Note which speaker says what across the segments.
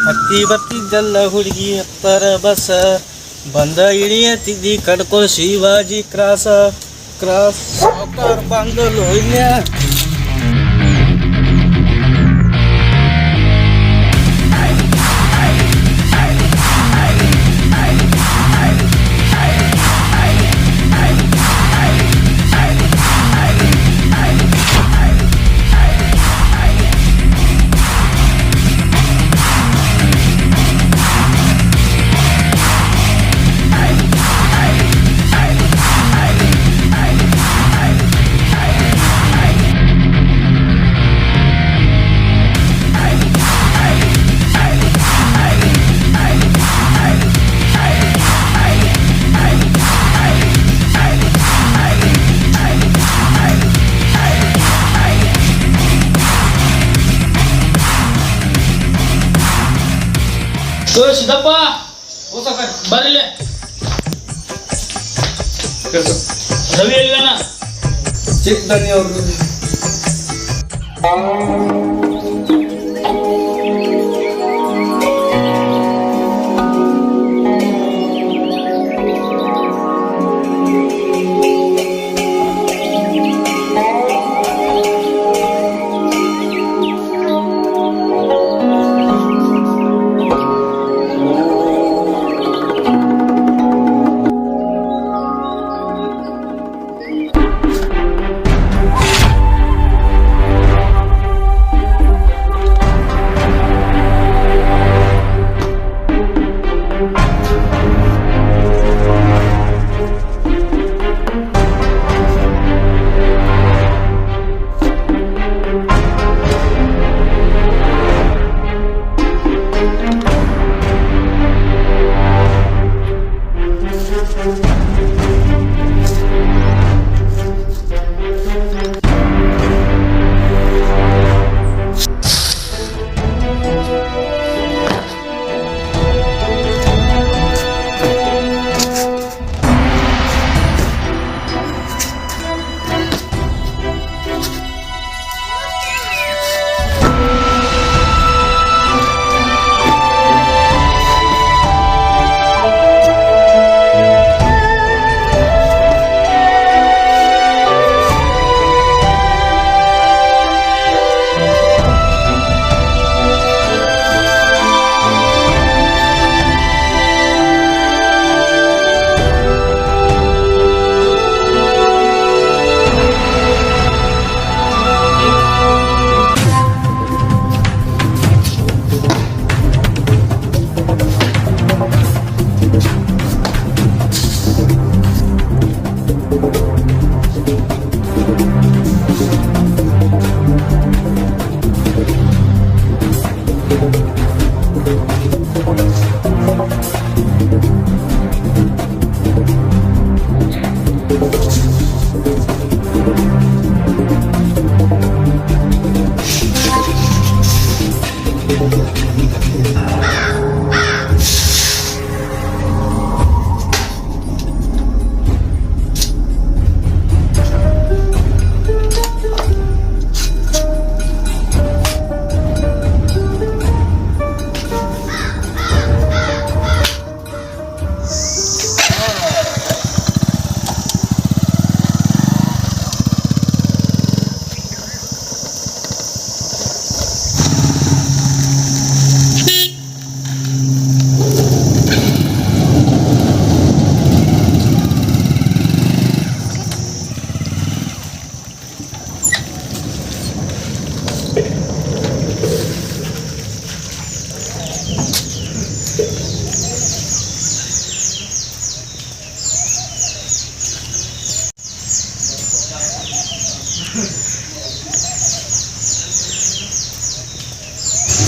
Speaker 1: ಹತ್ತಿ ಬರ್ತಿದ್ದಲ್ಲ ಹುಡುಗಿ ಹತ್ತರ ಬಸ ಬಂದ ಇಳಿಯತ್ತಿದ್ದಿ ಕಡ್ಕೊ ಶಿವಾಜಿ ಕ್ರಾಸ ಕ್ರಾಸ್ ಸಾವ್ಕಾರ್ ಬಂದಲು ಇನ್ಯ
Speaker 2: ಸಿದ್ದಪ್ಪ ಬರಲಿ ರವಿ ಎಲ್ಲಿದಾನ
Speaker 1: ಚಿಕ್ಕದನಿ ಅವ್ರು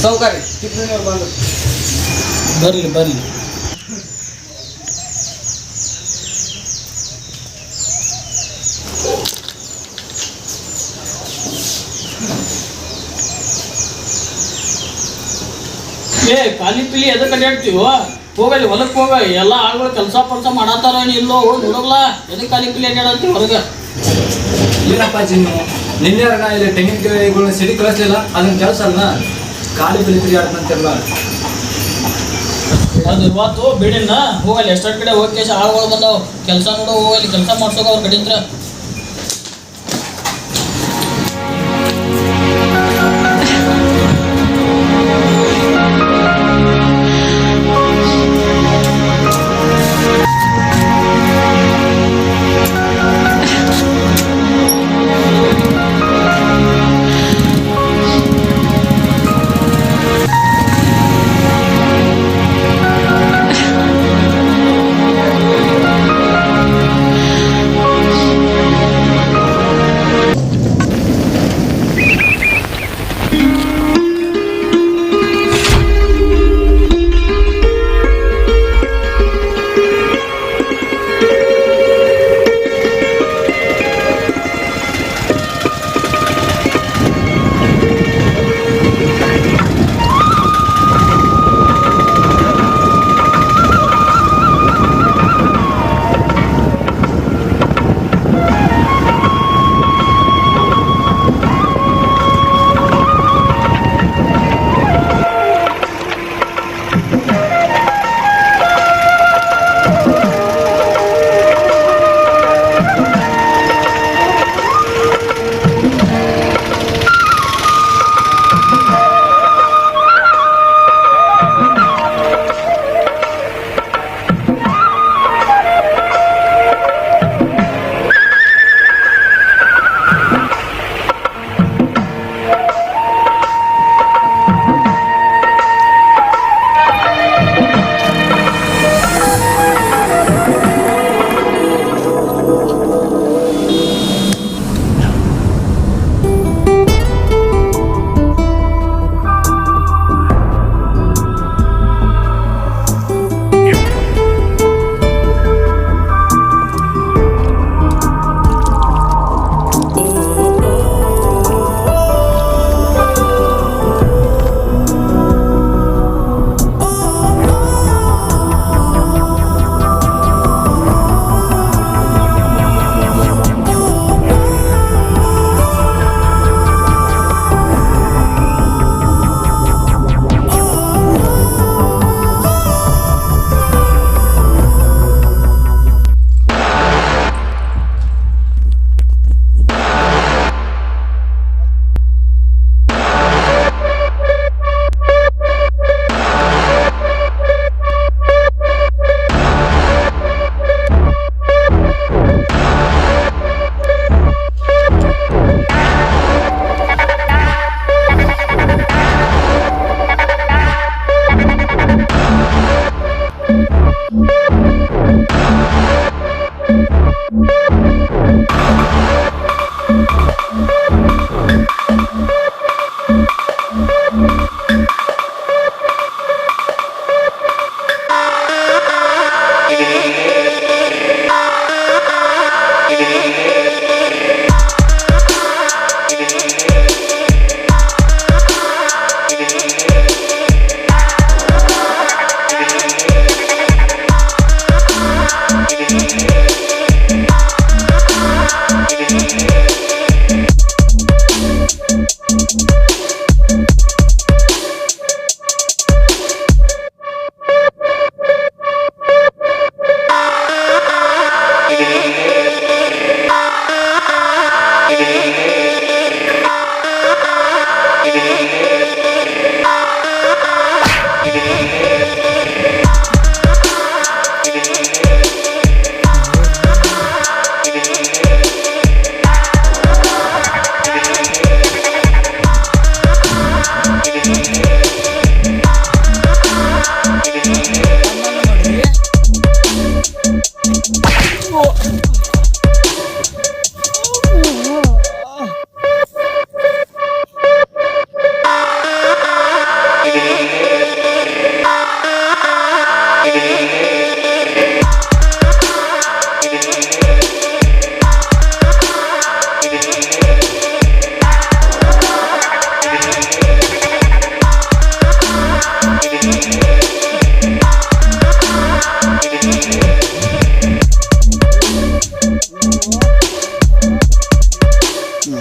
Speaker 3: ಸೌಕರ್ಯ ಚಿಕ್ಕದನಿಯವ್ರು ಬಂದರು
Speaker 2: ಬರಲಿ ಬರಲಿ ಖಾಲಿ ಪಿಲಿ ಎದಕ್ಕೆ ಅಡ್ಡಾಡ್ತೀವೋ ಹೋಗಲಿ ಹೊಲಕ್ಕೆ ಹೋಗ ಎಲ್ಲ ಆಳುಗಳು ಕೆಲಸ ಮಾಡತ್ತಾರ ಇಲ್ಲೋ ಹೋಗಿ ನೋಡೋಲ್ಲ ಎದಕ್ಕೆ ಖಾಲಿ ಪಿಲಿ ಅಡ್ಡಾಡತ್ತೀವಿ ಹೊರಗೆ
Speaker 3: ಏನಪ್ಪ ಚಿನ್ನು ನಿನ್ನೆ ಇಲ್ಲಿ ತೆಂಗಿನಕಾಯಿಗಳನ್ನ ಸಿಡಿ ಕಳಿಸ್ಲಿಲ್ಲ ಅದನ್ನ ಕೆಲಸ ಅಲ್ಲ ಖಾಲಿ ಪಿಲಿ ಆಡ್ತಂತಿರಲ್ಲ
Speaker 2: ಅದು ಇವತ್ತು ಬಿಡಿನ ಹೋಗಲ್ಲಿ ಎಷ್ಟೊತ್ತು ಕಡೆ ಹೋಗಿ ಕೇಶ ಆಳುಗಳು ಬಂದವು ಕೆಲಸ ನೋಡೋ ಹೋಗಲ್ಲಿ ಕೆಲಸ ಮಾಡ್ಸೋಕೆ ಅವ್ರ ಕಡೆಯಿಂದ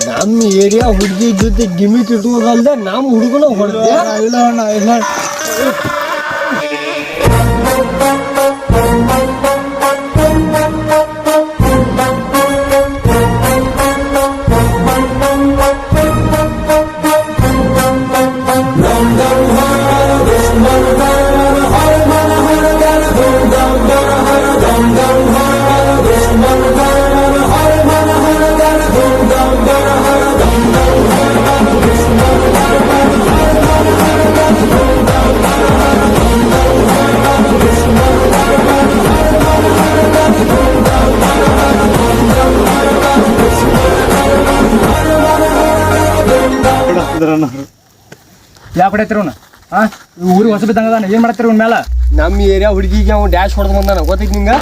Speaker 4: ನಮ್ಮ ಏರಿಯಾ ಹುಡುಗಿ ಜೊತೆ ಗಿಮಿಕ್ ಇಟ್ಕೋದಲ್ದೆ ನಮ್ಮ ಹುಡುಗನ ಹೊಡೆದೆ
Speaker 1: ಇಲ್ಲ ಅಣ್ಣ ಇಲ್ಲ
Speaker 3: ಯಾವ ಕಡೆ ಐತಿರ ಹಾಂ ಊರಿಗೆ ಹೊಸ ಬಿದ್ದಂಗ ಏನು ಮಾಡ್ತೀರಿ ಇವ್ನ ಮೇಲೆ?
Speaker 4: ನಮ್ಮ ಏರಿಯಾ ಹುಡುಗಿಗೆ ಅವ್ನು ಡ್ಯಾಶ್ ಹೊಡೆದು ಬಂದಾನ ಗೊತ್ತೈತಿ ನಿಂಗೆ?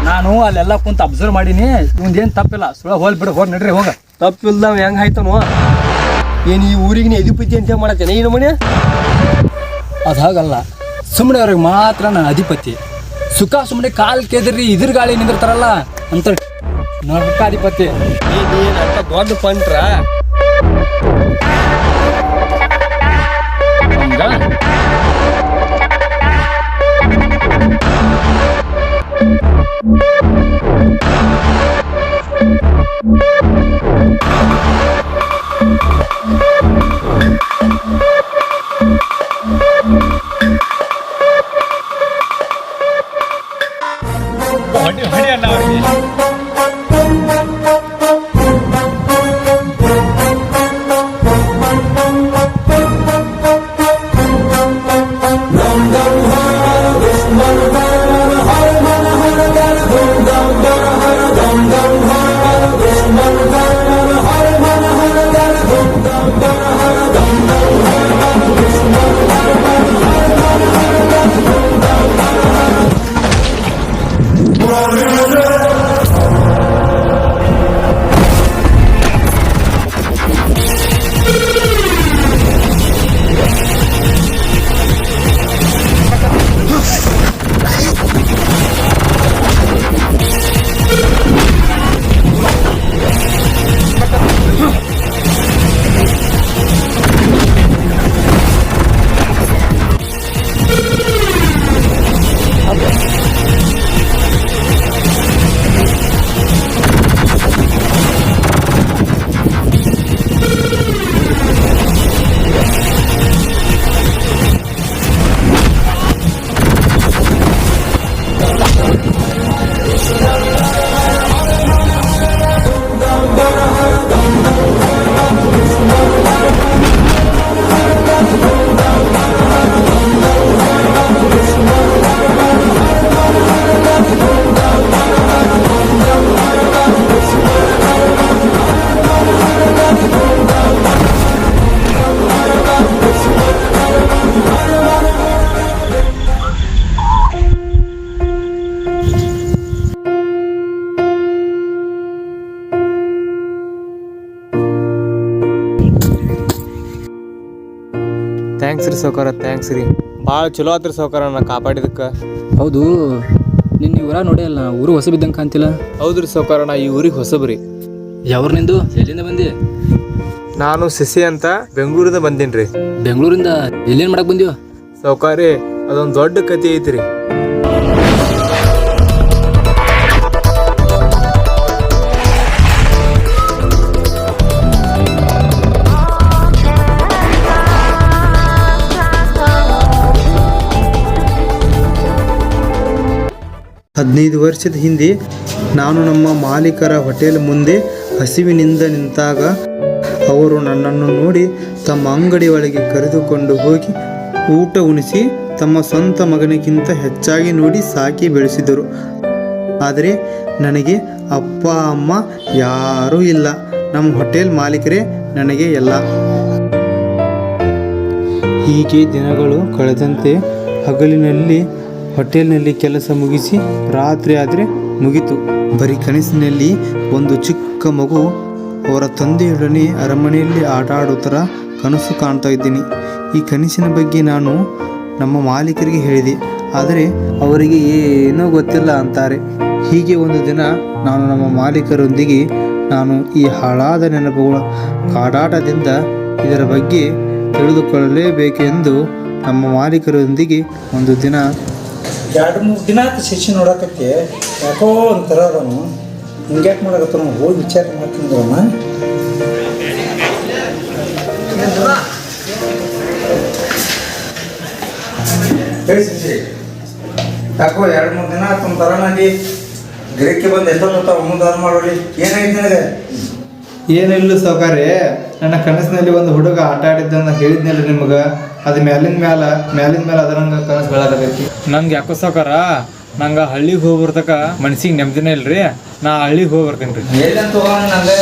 Speaker 3: ನಾನು ಅಲ್ಲೆಲ್ಲ ಕುಂತ ಅಬ್ಸರ್ವ್ ಮಾಡೀನಿ. ಇವಂದೇನು ತಪ್ಪಿಲ್ಲ. ಸುಳ್ಳ ಹೋಲ್ ಬಿಡು, ಹೋಗಿ ನಡ್ರಿ ಹೋಗ.
Speaker 4: ತಪ್ಪಿಲ್ದ ಹೆಂಗೆ ಆಯ್ತನು? ಏನು ಈ ಊರಿಗೆ ನೀ ಅಧಿಪತಿ ಅಂತ ಮಾಡತ್ತೇನೆ ಏನು ಮನೆ?
Speaker 3: ಅದು ಹಾಗಲ್ಲ, ಸುಮ್ಮನೆ ಅವ್ರಿಗೆ ಮಾತ್ರ ನಾನು ಅಧಿಪತಿ. ಸುಖ ಸುಮ್ಮನೆ ಕಾಲು ಕೆದರಿ ಇದ್ರ ಗಾಳಿ ನಿಂದಿರ್ತಾರಲ್ಲ ಅಂತ ನರ್ಕ ಅಧಿಪತಿ.
Speaker 4: ಅಂತ ದೊಡ್ಡ ಪಂಟ್ರ
Speaker 1: ಥ್ಯಾಂಕ್ಸ್ ರೀ ಸೌಕಾರ, ಥ್ಯಾಂಕ್ಸ್ ರೀ. ಭಾಳ ಚಲೋ ಆತ್ರಿ ಸೌಕಾರ ನಾ ಕಾಪಾಡಿದಕ್ಕೆ.
Speaker 3: ಹೌದು, ನಿನ್ನ ಊರ ನೋಡಿ ಅಲ್ಲ, ಊರು ಹೊಸ ಬಿದ್ದಂಗೆ ಕಾಣ್ತಿಲ್ಲ.
Speaker 1: ಹೌದ್ರಿ ಸೌಕಾರ, ನಾ ಈ ಊರಿಗೆ ಹೊಸಬ್ರಿ.
Speaker 3: ಯಾವ್ರು ನಿಂದು? ಎಲ್ಲಿಂದ ಬಂದಿ?
Speaker 1: ನಾನು ಶಶಿ ಅಂತ ಬೆಂಗಳೂರಿಂದ ಬಂದೀನಿ ರೀ.
Speaker 3: ಬೆಂಗಳೂರಿಂದ ಎಲ್ಲೇನು ಮಾಡಕ್ಕೆ ಬಂದೀವ?
Speaker 1: ಸೌಕಾರಿ, ಅದೊಂದು ದೊಡ್ಡ ಕತೆ ಐತ್ರಿ.
Speaker 5: ಹದಿನೈದು ವರ್ಷದ ಹಿಂದೆ ನಾನು ನಮ್ಮ ಮಾಲೀಕರ ಹೋಟೆಲ್ ಮುಂದೆ ಹಸಿವಿನಿಂದ ನಿಂತಾಗ ಅವರು ನನ್ನನ್ನು ನೋಡಿ ತಮ್ಮ ಅಂಗಡಿ ಒಳಗೆ ಕರೆದುಕೊಂಡು ಹೋಗಿ ಊಟ ಉಣಿಸಿ ತಮ್ಮ ಸ್ವಂತ ಮಗನಿಗಿಂತ ಹೆಚ್ಚಾಗಿ ನೋಡಿ ಸಾಕಿ ಬೆಳೆಸಿದರು. ಆದರೆ ನನಗೆ ಅಪ್ಪ ಅಮ್ಮ ಯಾರೂ ಇಲ್ಲ. ನಮ್ಮ ಹೋಟೆಲ್ ಮಾಲೀಕರೇ ನನಗೆ ಎಲ್ಲ. ಹೀಗೆ ದಿನಗಳು ಕಳೆದಂತೆ ಹಗಲಿನಲ್ಲಿ ಹೋಟೆಲ್ನಲ್ಲಿ ಕೆಲಸ ಮುಗಿಸಿ ರಾತ್ರಿ ಆದರೆ ಮುಗಿತು. ಬರೀ ಕನಸಿನಲ್ಲಿ ಒಂದು ಚಿಕ್ಕ ಮಗು ಅವರ ತಂದೆಯೊಡನೆ ಅರಮನೆಯಲ್ಲಿ ಆಟ ಆಡೋ ಥರ ಕನಸು ಕಾಣ್ತಾ ಇದ್ದೀನಿ. ಈ ಕನಸಿನ ಬಗ್ಗೆ ನಾನು ನಮ್ಮ ಮಾಲೀಕರಿಗೆ ಹೇಳಿದೆ, ಆದರೆ ಅವರಿಗೆ ಏನೂ ಗೊತ್ತಿಲ್ಲ ಅಂತಾರೆ. ಹೀಗೆ ಒಂದು ದಿನ ನಾನು ನಮ್ಮ ಮಾಲೀಕರೊಂದಿಗೆ ನಾನು ಈ ಹಾಳಾದ ನೆನಪುಗಳ ಕಾಡಾಟದಿಂದ ಇದರ ಬಗ್ಗೆ ತಿಳಿದುಕೊಳ್ಳಲೇಬೇಕೆಂದು ನಮ್ಮ ಮಾಲೀಕರೊಂದಿಗೆ ಒಂದು ದಿನ
Speaker 6: 2-3 ದಿನ ಆಯ್ತು ಶಿಷ್ಯ ನೋಡಕತ್ತಿ ಯಾಕೋ ಒಂಥರ ಅದನು ಹಿಂಗ್ಯಾಕೆ ಮಾಡಕತ್ತ ನಾವು ಹೋಗಿ ವಿಚಾರ ಮಾಡ್ತಿದ್ರಮ್ಮ.
Speaker 7: ಯಾಕೋ 2-3 ದಿನ ಆಯ್ತು ಒಂಥರ ನಾಗಿ ಗಿರಕ್ಕೆ ಬಂದು ಎಷ್ಟೊತ್ತ ಮುಂದೆ ಮಾಡೋಳಿ ಏನಾಯ್ತು ನನಗೆ?
Speaker 5: ಏನಿಲ್ಲ ಸಾವುಕಾರ್ರೆ, ನನ್ನ ಕನಸಿನಲ್ಲಿ ಒಂದು ಹುಡುಗ ಆಟ ಆಡಿದ್ದನ್ನ ಹೇಳಿದ್ನಲ್ಲ ನಿಮಗೆ, ಅದು ಮ್ಯಾಲಿನ ಮೇಲೆ ಅದರಂಗ ಕನಸು ಬೆಳಗತೈತಿ. ನಂಗೆ ಯಾಕೋ ಸಾವುಕಾರ, ನಂಗೆ ಹಳ್ಳಿಗೆ ಹೋಗಿ ಬರ್ತಕ ಮನ್ಸಿಗೆ ನೆಮ್ಮದಿನೇ ಇಲ್ರಿ. ನಾ ಹಳ್ಳಿಗೆ ಹೋಗಿ ಬರ್ತೀನಿ ರೀ.
Speaker 7: ಎಲ್ಲಂತ ನಂಗೆ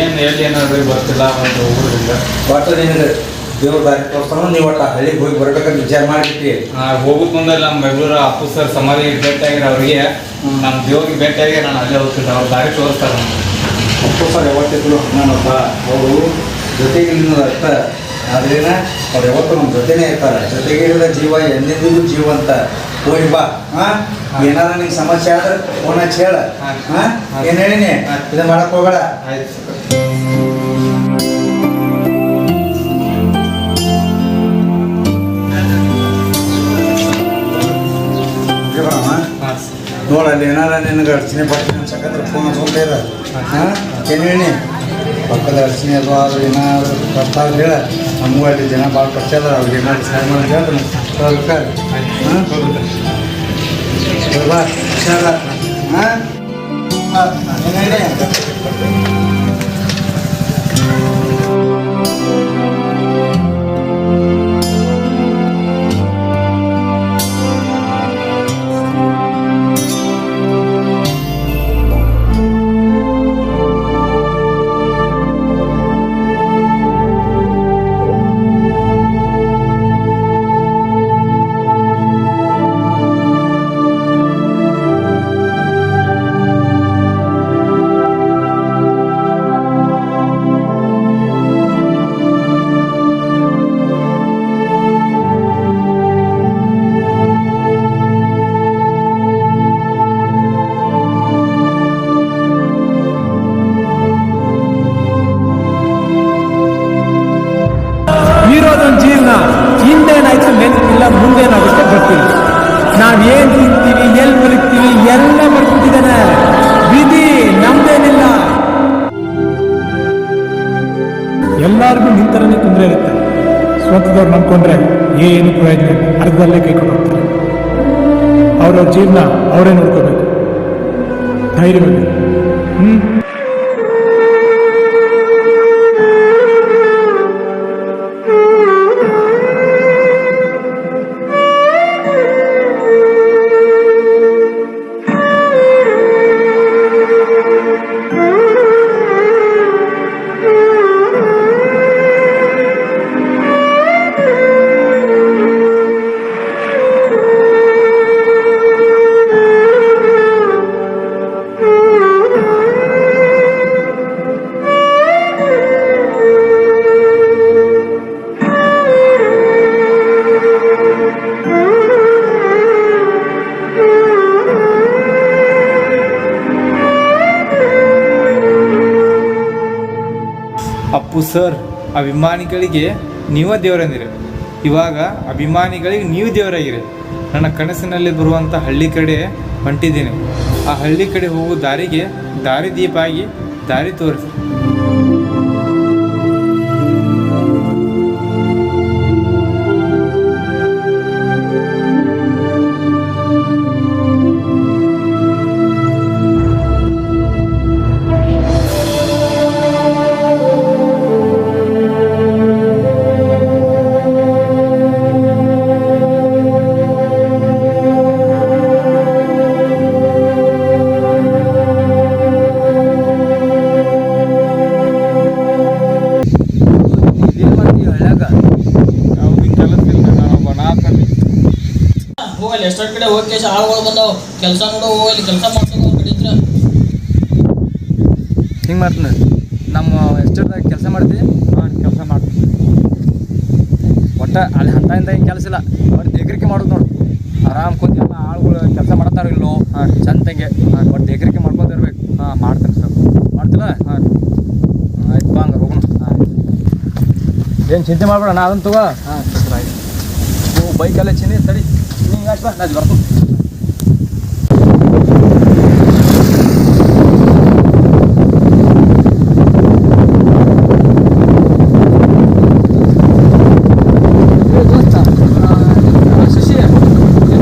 Speaker 5: ಏನು ಎಲ್ಲಿ ಏನಾದ್ರಿ ಬರ್ತಿಲ್ಲ, ಒಂದು ಊರಿಂದ
Speaker 7: ಒಟ್ಟು ನಿನಗೆ ದೇವ್ರ ದಾರಿ ತೋರಿಸ್ತಾನು. ನೀವು ಒಟ್ಟು ಹಳ್ಳಿಗೆ ಹೋಗಿ ಬರ್ಬೇಕಂತ ವಿಚಾರ ಮಾಡಿಬಿಟ್ಟಿ.
Speaker 5: ಹೋಗೋದು ಮುಂದೆ ನಮ್ಮ ಬೆಂಗಳೂರು ಅಪ್ಪು ಸರ್ ಸಮಾಧಿಗೆ ಭೇಟಿಯಾಗಿರ ಅವ್ರಿಗೆ, ನಮ್ಮ ದೇವ್ರಿಗೆ ಭೇಟಿಯಾಗಿ ನಾನು ಅಲ್ಲೇ ಹೋಗ್ತಿದ್ದೆ. ಅವ್ರ ದಾರಿ ತೋರಿಸ್ತಾರೆ.
Speaker 7: ಅಪ್ಪು ಸರ್ ಯಾವತ್ತಿದ್ರು ನಾನಪ್ಪ ಅವರು ಜೊತೆಗೆ ಅರ್ಥ ಆದ್ರೇನ ಅವ್ರು ಯಾವತ್ತು ನಮ್ಮ ಜೊತೆನೇ ಇರ್ತಾರೆ. ಜೊತೆಗಿರಿದ ಜೀವ ಎಂದೆಂದಿಗೂ ಜೀವ ಅಂತ. ಹೋಗಿ ಬಾ. ಏನಾರ ನಿಂಗೆ ಸಮಸ್ಯೆ ಆದ್ರೆ ಫೋನ್ ಹಚ್ಚಿ ಹೇಳ. ಏನು ಹೇಳಿನಿ ಇದು ಮಾಡಕ್ ಹೋಗಬೇಡ.
Speaker 5: ಆಯ್ತು.
Speaker 7: ನೋಡಲ್ಲಿ ಏನಾರ ನಿನಗೆ ಅಡಚಣೆ ಬರ್ತೀನಿ ಅನ್ಸಕ್ಕಂದ್ರೆ ಫೋನ್ ಹಚ್ಕೊಂತ ಇರ. ಏನು ಹೇಳಿ ಪಕ್ಕದ ಅಡಚಣೆ ಅದು ಆದ್ರೆ ಏನಾದ್ರು ಕಷ್ಟ ಆದ್ರೆ ಹೇಳ. ನಮಗೂ ಅಲ್ಲಿ ಜನ ಭಾಳ ಪರಿಚಯ ಅದ, ಅವ್ರಿಗೆ ಏನಾದ್ರು ಸಹಾಯ ಮಾಡಿ ಹೇಳ್ರಿ. ಬಾ ಹುಷಾರ. ಏನು ಹೇಳಿ
Speaker 3: ಇರೋದೊಂದು ಜೀವನ, ಹಿಂದೇನಾಯ್ತು ನೆನಪಿಲ್ಲ, ಮುಂದೇನಾಗುತ್ತೆ ಗೊತ್ತಿಲ್ಲ. ನಾವೇನು ತಿಂತೀವಿ, ಎಲ್ಲಿ ಬದುಕ್ತೀವಿ ಎಲ್ಲ ಬರ್ಬಿಟ್ಟಿದ್ದಾನೆ. ವಿಧಿ ನಮ್ದೇನಿಲ್ಲ. ಎಲ್ಲರಿಗೂ ನಿಂತರನೇ ತೊಂದರೆ ಇರುತ್ತೆ. ಸ್ವಂತದವ್ರು ನಂಬ್ಕೊಂಡ್ರೆ ಏನು ಪ್ರಯೋಜನ ಇಲ್ಲ, ಅರ್ಧದಲ್ಲೇ ಕೈಕೊಂಡು ಹೋಗ್ತಾರೆ. ಅವ್ರವ್ರ ಜೀವನ ಅವರೇ ನೋಡ್ಕೋಬೇಕು. ಧೈರ್ಯವಾಗಿ
Speaker 5: ಅಪ್ಪು ಸರ್, ಅಭಿಮಾನಿಗಳಿಗೆ ನೀವೇ ದೇವರಂದಿರಿ. ಇವಾಗ ಅಭಿಮಾನಿಗಳಿಗೆ ನೀವು ದೇವರಾಗಿರಿ. ನನ್ನ ಕನಸಿನಲ್ಲಿ ಬರುವಂಥ ಹಳ್ಳಿ ಕಡೆ ಹೊಂಟಿದ್ದೀನಿ. ಆ ಹಳ್ಳಿ ಕಡೆ ಹೋಗೋ ದಾರಿಗೆ ದಾರಿ ದೀಪ ಆಗಿ ದಾರಿ ತೋರಿಸಿ.
Speaker 2: ಹೋಗಲ್ಲಿ ಎಷ್ಟೊಂದು ಕಡೆ ಹೋಗಿ ಆಳುಗಳು ಬಂದಾವ, ಕೆಲಸ ನೋಡೋ ಹೋಗಲ್ಲಿ ಕೆಲಸ ಮಾಡ್ಸೋದು ಕಡಿತ್ರ.
Speaker 3: ಹಿಂಗೆ ಮಾಡ್ತೀನಿ. ನಮ್ಮ ಎಷ್ಟೊತ್ತಾಗ ಕೆಲಸ ಮಾಡ್ತೀವಿ, ಕೆಲಸ ಮಾಡ್ತೀನಿ. ಒಟ್ಟು ಅಲ್ಲಿ ಹಂತ ಹಿಂಗೆ ಕೆಲಸ ಇಲ್ಲ, ಒಟ್ಟು ಎಗ್ರಿಕೆ ಮಾಡೋದು ನೋಡಿ. ಆರಾಮ್ ಕುಂತು ಎಲ್ಲ ಆಳುಗಳು ಕೆಲಸ ಮಾಡ್ತಾರೋ ಇಲ್ಲೋ ಚಂದಂಗೆ ಒಟ್ಟು ಎಗ್ರಿಕೆ ಮಾಡ್ಕೊತ ಇರ್ಬೇಕು. ಮಾಡ್ತೀನಿ ಸರ್. ಮಾಡ್ತಿಲ್ಲ? ಆಯ್ತು ಬಾ, ಹಂಗೆ ಹೋಗೋಣ. ಏನು ಚಿಂತೆ ಮಾಡ್ಬೇಡ, ನಾ ಅದನ್ನು ತಗೋ. ಸರ್ ಆಯ್ತು. ಬೈಕೆಲ್ಲ ಚಿನಿ ತಡಿ ಹಿಂಗೆ ಹಾಕ್ಬಾ ನಾ ಬರ್ತೀನಿ. ಶಶಿ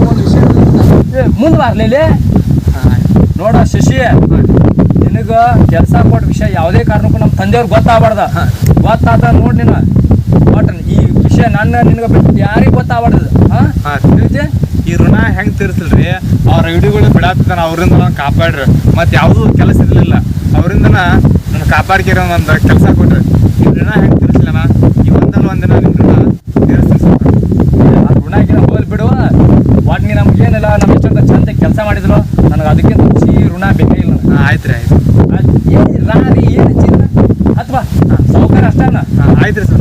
Speaker 3: ಒಂದು ವಿಷಯ ಮುಂದೆ ಬಾರ್ಲಿ ನೋಡ ಶಶಿ, ನಿನಗೆ ಕೆಲಸ ಕೊಟ್ಟ ವಿಷಯ ಯಾವುದೇ ಕಾರಣಕ್ಕೂ ನಮ್ಮ ತಂದೆಯವ್ರಿಗೆ ಗೊತ್ತಾಗಬಾರ್ದ. ಗೊತ್ತಾತ ನೋಡಿ ನೀನು ಬಟ್ ಈ ವಿಷಯ ನಿನಗೆ ಬಿಟ್ಟು ಯಾರಿಗೆ ಗೊತ್ತಾಗಬಾರ್ದು. ತಿಳಿತೆ
Speaker 5: ಈ ಋಣ ಹೆಂಗೆ ತೀರಿಸಲ್ರಿ? ಅವ್ರ ಐಡಿಗಳು ಬಿಡಾಕ್ತಾನ, ಅವರಿಂದ ನಾನು ಕಾಪಾಡ್ರಿ. ಮತ್ತು ಯಾವುದೂ ಕೆಲಸ ಇರಲಿಲ್ಲ, ಅವರಿಂದ ನಾನು ಕಾಪಾಡ್ಕಿರೋ ಒಂದು ಕೆಲಸ ಕೊಟ್ರಿ. ಈ ಋಣ ಹೆಂಗೆ ತೀರಿಸಲಿಲ್ಲ? ಈ ಒಂದಿನ ನಿಮ್ಮ ಋಣ ತೀರಿಸ್ತೀನಿ.
Speaker 3: ಋಣಗಿನ ಹೋಗ್ಲಿ ಬಿಡುವ, ಒಟ್ಟು ನೀ ನಮ್ಗೇನಿಲ್ಲ, ನಮ್ಮ ಇಷ್ಟಂತ ಚಂದ ಕೆಲಸ ಮಾಡಿದ್ರು ನನಗೆ ಅದಕ್ಕಿಂತ ಖುಷಿ ಋಣ ಬೇಕೇ ಇಲ್ಲ.
Speaker 5: ಆಯ್ತು ರೀ,
Speaker 3: ಆಯ್ತು. ಏನು ರಾರಿ ಏನು ಹಚ್ಚಿಲ್ಲ ಅಥವಾ ಸೌಕರ್ಯ ಅಷ್ಟೇನ?
Speaker 5: ಆಯ್ತು ರೀ ಸರ್.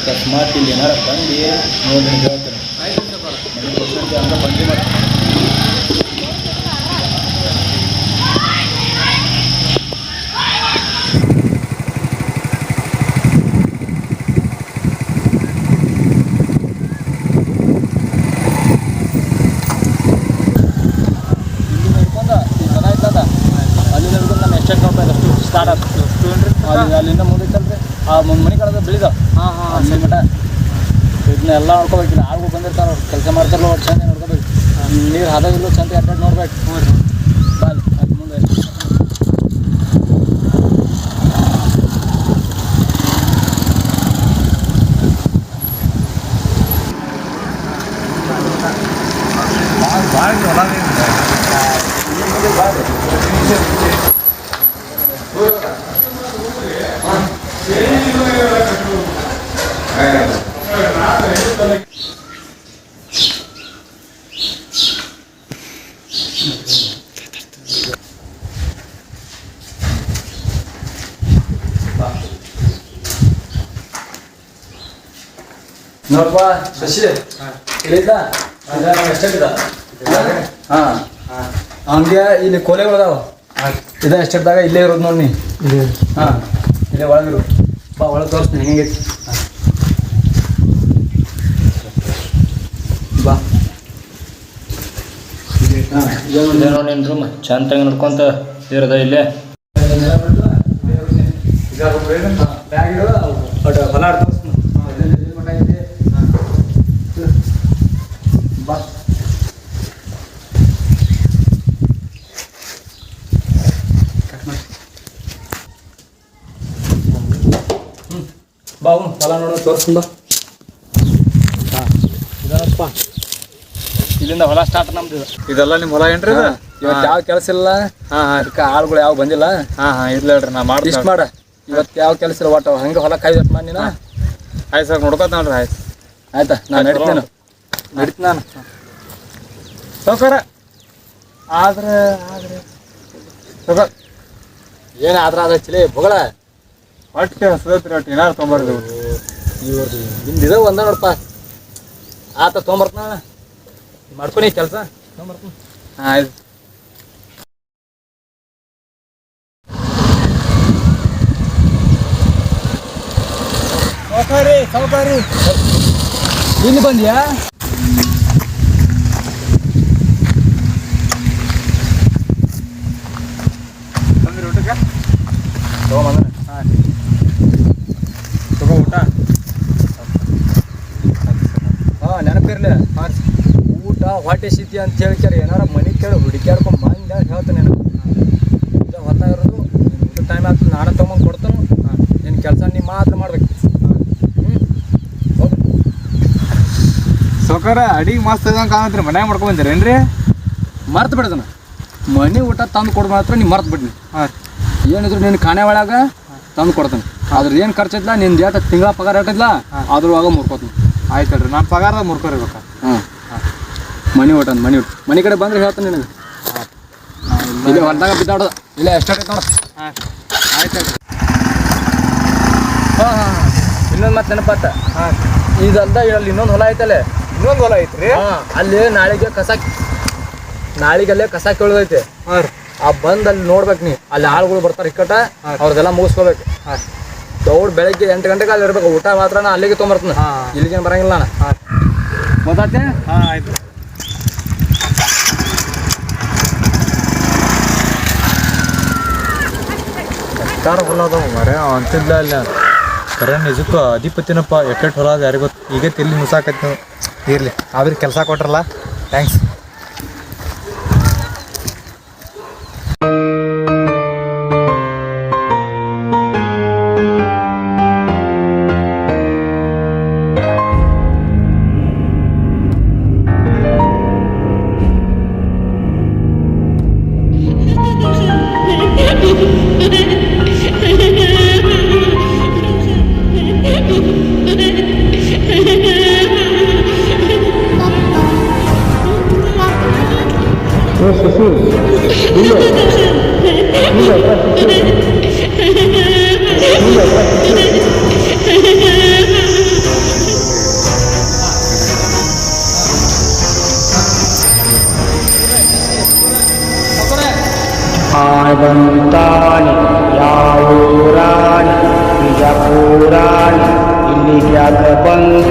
Speaker 7: ಅಕಸ್ಮಾತ್ ಇಲ್ಲಿ ಏನಾರ ಬಂದು ನೋಡಿ ಹೇಳ್ತೇನೆ. ಅಂತ ಬಂದು ಮಾಡಿ
Speaker 3: ಸ್ಟಾರ್ಟ್ ಆಗ್ತದೆ ಅಲ್ಲಿಂದ ಮುಂದೆ ಚಲ್ರಿ ಆ ಮನೆ ಕಳೆದ ಬೆಳಿದ ಅಲ್ಲಿ ಮಠ ಇದನ್ನೆಲ್ಲ ನೋಡ್ಕೋಬೇಕಿಲ್ಲ. ಆಳ್ಗೂ ಬಂದಿರ್ತಾರ ಕೆಲಸ ಮಾಡ್ತಾರಲ್ಲ, ಒಟ್ಟು ಚಂದ ನೋಡ್ಕೋಬೇಕು. ನೀರು ಹದಾಗಿಲ್ಲ ಚಂದ ಅಡ್ಡಾಡಿ ನೋಡ್ಬೇಕು. ಬಾಲ್ ಅದು ಮುಂದೆ ನೋಡಪ್ಪ ಶಶಿ ಇಲ್ಲಿದ್ದ ಎಷ್ಟಿದ್ದ? ಹಾಂ ಅವನಿಗೆ ಇಲ್ಲಿ ಕೋಲೆಗಳದಾವ. ಇದ ಎಷ್ಟಿದ್ದಾಗ ಇಲ್ಲೇ ಇರೋದು ನೋಡಿ ನೀ. ಹಾಂ ಇಲ್ಲೇ ಒಳಗಿರು ಬಾ, ಒಳಗೆ ತೋರಿಸ್ತೀನಿ ಹೆಂಗೈತಿ ಬಾ. ಹಾಂ ಇದೇ ನೋಡಿ ನಿನ್ನ ರೂಮ್ ಚಂದಾಗಿ ನೋಡ್ಕೊಂತ ಇರೋದ ಇಲ್ಲೇ. ಬ್ಯಾಗ್ ಇಡು, ಹೊಲ ಆಡ್ತೋರಿಸ್ತೀನಿ ಬಾ. ಬಾ ಹೊಲ ನೋಡೋ ತೋರಿಸ್ತೀನಿ ಬಾ. ಹಾಂ ಇದಪ್ಪ, ಇಲ್ಲಿಂದ ಹೊಲ ಸ್ಟಾರ್ಟ್ ನಮ್ದು.
Speaker 5: ಇದೆಲ್ಲ ನಿಮ್ಮ ಹೊಲ ಏನ್ರಿ?
Speaker 3: ಇವತ್ತು ಯಾವ ಕೆಲಸ ಇಲ್ಲ. ಅದಕ್ಕೆ ಆಳುಗಳು ಯಾವ ಬಂದಿಲ್ಲ.
Speaker 5: ಇಲ್ಲ ಹೇಳ್ರಿ, ನಾ ಮಾಡಿ
Speaker 3: ಇಷ್ಟು ಮಾಡ. ಇವತ್ತು ಯಾವ ಕೆಲಸ ಇಲ್ಲ, ಒಟ್ಟು ಹಂಗೆ ಹೊಲ ಕಾಯ್ದಟ್ಟು ಮಾಡಿ ನೀನು.
Speaker 5: ಆಯ್ತು ಸರ್, ನೋಡ್ಕೊತ ನೋಡ್ರಿ. ಆಯ್ತು
Speaker 3: ಆಯ್ತಾ, ನಾನು ನಡೀತೀನಿ ನಾನು
Speaker 5: ಸೌಕರ ಆದ್ರೆ
Speaker 3: ಏನು ಆದ್ರೆ ಅದಚ್ಚಿಲ್ಲ ಬೊಗಳ
Speaker 5: ಒಟ್ಟು ಸದತ್ರಿ ಒಟ್ಟು ಏನಾರು ತೊಗೊಂಬರ್ದು.
Speaker 3: ಇವ್ರದ್ದು ನಿಮ್ದು ಇದ ಒಂದ ನೋಡಪ್ಪ. ಆತ ತೊಗೊಂಬರ್ತಾನ, ಮಾಡ್ಕೊನಿ ಕೆಲಸ ತೊಗೊಂಬರ್ತೀನಿ.
Speaker 5: ಆಯ್ತು.
Speaker 3: ಸೌಕಾರಿ ಇಲ್ಲಿ ಬಂದ್ಯಾ?
Speaker 5: ತಂದ್ರಿ ಊಟಕ್ಕೆ?
Speaker 3: ತೊಗೊಂಬಂದ್ರೆ
Speaker 5: ಹಾಂ ತಗೋ ಊಟ.
Speaker 3: ಹಾಂ ನೆನಪಿರ್ಲಿ. ಊಟ ಹೊಟ್ಟೆ ಸ್ಥಿತಿ ಅಂತ ಹೇಳ್ಕ್ಯಾರ ಏನಾರ ಮನೆ ಕೇಳಿ ಹುಡುಕ್ಯಾಡ್ಕೊಂಡು ಬಂದ ಹೇಳ್ತಾನೆ ನಾನು. ಈಗ ಹೊತ್ತಾಗಿರೋದು ಊಟ ಟೈಮ್ ಆಗ್ತದೆ, ನಾನು ತೊಗೊಂಡು ಕೊಡ್ತಾನು. ನಿನ್ನ ಕೆಲಸ ನೀವು ಮಾತ್ರ ಮಾಡ್ಬೇಕು.
Speaker 5: ಸೌಕರ ಅಡಿಗೆ ಮಸ್ತ್ ಇದಂಗೆ ಕಾಣತ್ರಿ. ಮನ್ಯಾಗ ಮಾಡ್ಕೊಂಡ್ ಬಂದಿರೇನ್ರಿ?
Speaker 3: ಮರ್ತು ಬಿಡದನ ಮನೆ ಊಟ ತಂದು ಕೊಡು ಮಾತ್ರ ನೀವು ಮರ್ತು ಬಿಡ್ನಿ.
Speaker 5: ಹಾಂ
Speaker 3: ಏನಿದ್ರು ನಿನ್ನ ಖಾನೆ ಒಳಗೆ ತಂದು ಕೊಡ್ತಾನೆ. ಅದ್ರ ಏನು ಖರ್ಚಿದ್ಲ ನಿಂದು ಏಟ ತಿಂಗಳ ಪಗಾರ ಇಟ್ಟಿದ್ಲ ಅದ್ರೊಳಗೆ ಮುರ್ಕೋತೀನಿ.
Speaker 5: ಆಯ್ತು ಹೇಳ್ರಿ, ನಾನು ಪಗಾರದ ಮುರ್ಕೋರಿಬೇಕಾ?
Speaker 3: ಹಾಂ ಮನೆ ಊಟ ಮನೆ ಕಡೆ ಬಂದ್ರೆ ಹೇಳ್ತಾನೆ ನಿನಗೆ.
Speaker 5: ನಾವು
Speaker 3: ಇಲ್ಲಿ ಹೊಲ್ದಾಗ ಬಿದ್ದಾಡೋದು ಇಲ್ಲ ಎಷ್ಟೈತೆ ನೋಡು.
Speaker 1: ಆಯ್ತು
Speaker 3: ಇನ್ನೊಂದು ಮತ್ತೆ ನೆನಪಾತ ಇದಲ್ದ ಇಲ್ಲಿ ಇನ್ನೊಂದು ಹೊಲ ಐತಲ್ಲೇ.
Speaker 1: ಇನ್ನೊಂದು ಹೊಲ ಐತ್ರಿ.
Speaker 3: ಅಲ್ಲಿ ನಾಳೆಗೆ ನಾಳಿಗಲ್ಲೇ ಕಸ ಕೇಳೋದೈತೆ. ಆ ಬಂದ್ ಅಲ್ಲಿ ನೋಡ್ಬೇಕು ನೀ ಅಲ್ಲಿ ಆಳುಗಳು ಬರ್ತಾರೆ ಇಕ್ಕಟ ಅವ್ರದೆಲ್ಲ ಮುಗಿಸ್ಕೋಬೇಕು. ದೌಡ್ ಬೆಳಗ್ಗೆ 8 ಗಂಟೆಗೆ ಅಲ್ಲಿ ಇರ್ಬೇಕು. ಊಟ ಮಾತ್ರ ನಾ ಅಲ್ಲಿಗೆ ತೊಗೊಂಬರ್ತೀನಿ, ಇಲ್ಲಿಗೆ ಬರಂಗಿಲ್ಲ ನಾನು. ಗೊತ್ತಾತೆ?
Speaker 1: ಆಯ್ತು.
Speaker 5: ಎಷ್ಟಾರು ಹೊಲ ಅದಾವ ಮರ ಅಂತಿದ್ಲ ಅಲ್ಲ ಕರೆ ನಿಜಕ್ಕೂ ಅಧಿಪತಿನಪ್ಪ. ಎಟ್ಟೆಟ್ಟು ಹೊಲ ಅದು ಯಾರಿಗೆ ಗೊತ್ತು. ಈಗ ತಿಲ್ಲಿ ಮುಸಾಕೈತಿ ನೀವು. ಇರಲಿ ಆದ್ರೆ ಕೆಲಸ ಕೊಟ್ರಲ್ಲ, ಥ್ಯಾಂಕ್ಸ್.
Speaker 4: ಆದಂತಾನೆ ಯಾವೂರಾಣಿ ಬಿಜಾಪುರಾಣಿ ಇಲ್ಲಿಗೆ ಯಾಕ ಬಂದು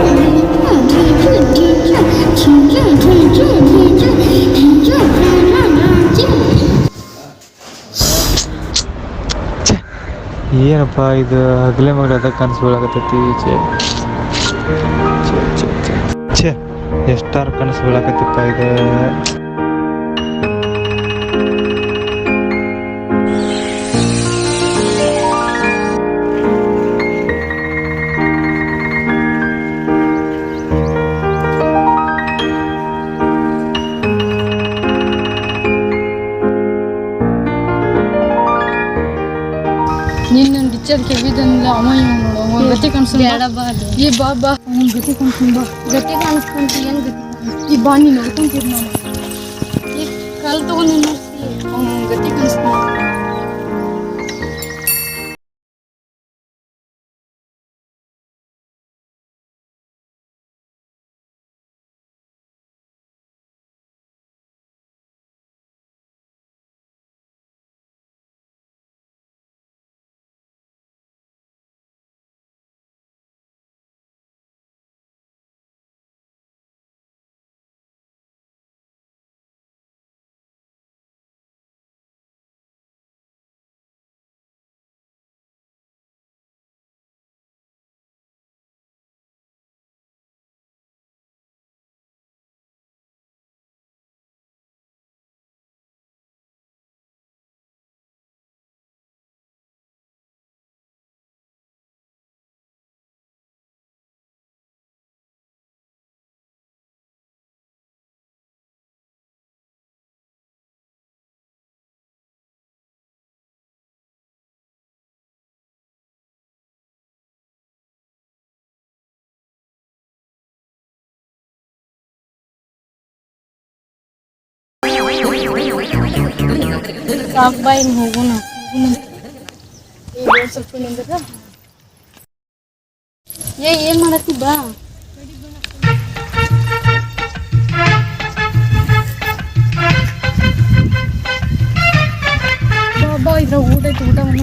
Speaker 5: ಏನಪ್ಪ ಇದು ಹಗಲೇ ಮಗಲ ಅದ ಕನಸು ಬೀಳಾಕತ್ತೈತಿ. ಛೇ ಎಷ್ಟಾರು ಕನಸು ಬೀಳಾಕತ್ತಿಪ್ಪ ಇದು.
Speaker 8: ನೀನು ನನ್ನ ಪಿಕ್ಚರ್ ಕೇಳಿದನಿಲ್ಲ ಅವ ಇವ್ ನೋಡು ಅವ ಗತಿ ಕಾಣಿಸ್ತಾನ. ಈ ಬಾ ಬಾ ಅವ್ನ ಗತಿ ಕಾಣಿಸ್ತಾನ. ಬಾ ಗತಿ ಕಾಣಿಸ್ಕೊಂತ ಏನು ಗತಿ ಈ ಬಾ ನೀನು ನೋಡ್ಕೊಂತೀರಿ ನಾನು ಈ ಕಾಲು ತಗೊಂಡು ಅವ್ನ ಗತಿ ಕಾಣಿಸ್ತಾನ. ಸಾಕು ಬಾ ಇನ್ನು ಹೋಗೋಣ. ಸ್ವಲ್ಪ ನಿಂದ್ರ ಏನ್ ಮಾಡತ್ತಿ ಬಾ. ಬಾ ಇದ್ರ ಊಟ ಐತಿ ಊಟ ಮಾಡ.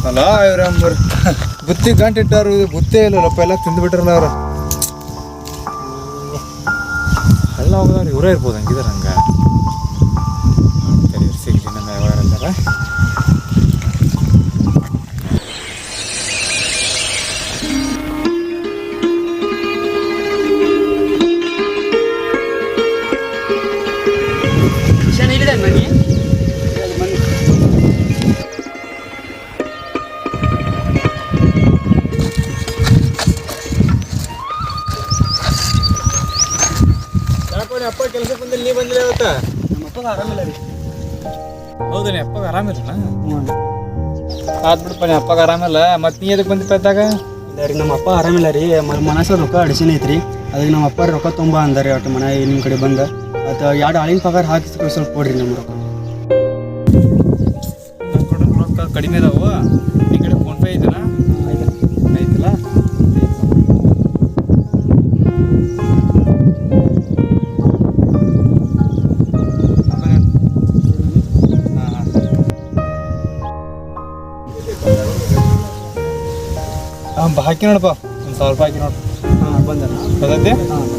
Speaker 5: ಅಲ್ಲ ಇವ್ರ ಬುತ್ತಿ ಗಂಟು ಇಟ್ಟಾರು ಬುತ್ತೇ ಇಲ್ಲಪ್ಪ ಎಲ್ಲ ತಿಂದುಬಿಟ್ರಲ್ಲ ಅವ್ರು ಎಲ್ಲ ಹೋಗೋದಾರ ಇವರೇ ಇರ್ಬೋದು ಹಂಗಿದಾರೆ ಹಂಗೆ ಸಿಗ್ಲಿ ನಮ್ಮ ಯಾವಾಗಾರ ಅಪ್ಪ ಕೆಲಸ ಬಂದಲ್ಲಿ ನೀ ಬಂದಿಲ್ಲ ಇವತ್ತ
Speaker 4: ನಮ್ಮ ಅಪ್ಪಗೆ ಆರಾಮಿಲ್ಲ ರೀ.
Speaker 5: ಹೌದಾ ನೀ ಅಪ್ಪಗೆ ಆರಾಮಿಲ್ಲ ಆತ್ ಬಿಡಪ್ಪ ನೀ ಅಪ್ಪಗೆ ಆರಾಮಿಲ್ಲ ಮತ್ತೆ ನೀ ಎದಕ್ಕೆ ಬಂದಿಪ್ಪ ಇದ್ದಾಗ
Speaker 4: ಇಲ್ಲ ರೀ ನಮ್ಮ ಅಪ್ಪ ಆರಾಮಿಲ್ಲ ರೀ ಮನಸ್ಸು ರೊಕ್ಕ ಅಡಿಸಿನ ಐತ್ರಿ ಅದಕ್ಕೆ ನಮ್ಮ ಅಪ್ಪ ರೊಕ್ಕ ತುಂಬ ಅಂದಾರೆ ಒಟ್ಟು ಮನೆ ನಿಮ್ಮ ಕಡೆ ಬಂದ ಅದು 2 ಆಳಿನ ಪಗಾರ ಹಾಕಿ ಸ್ವಲ್ಪ ಕೊಡ್ರಿ ನಮ್ಮ ರೊಕ್ಕ.
Speaker 5: ನಮ್ಮ ಕಡೆ ರೊಕ್ಕ ಕಡಿಮೆ ಅದಾವು ಈ ಕಡೆ ಫೋನ್ಪೇ ಐತಲ್ಲ ಐತಲ್ಲ ಹಾಕಿ ನೋಡಪ್ಪ ಒಂದು 1000 ರೂಪಾಯಿ ಹಾಕಿ ನೋಡು.
Speaker 4: ಹಾಂ ಬಂದ
Speaker 5: ಗೊತ್ತೈತಿ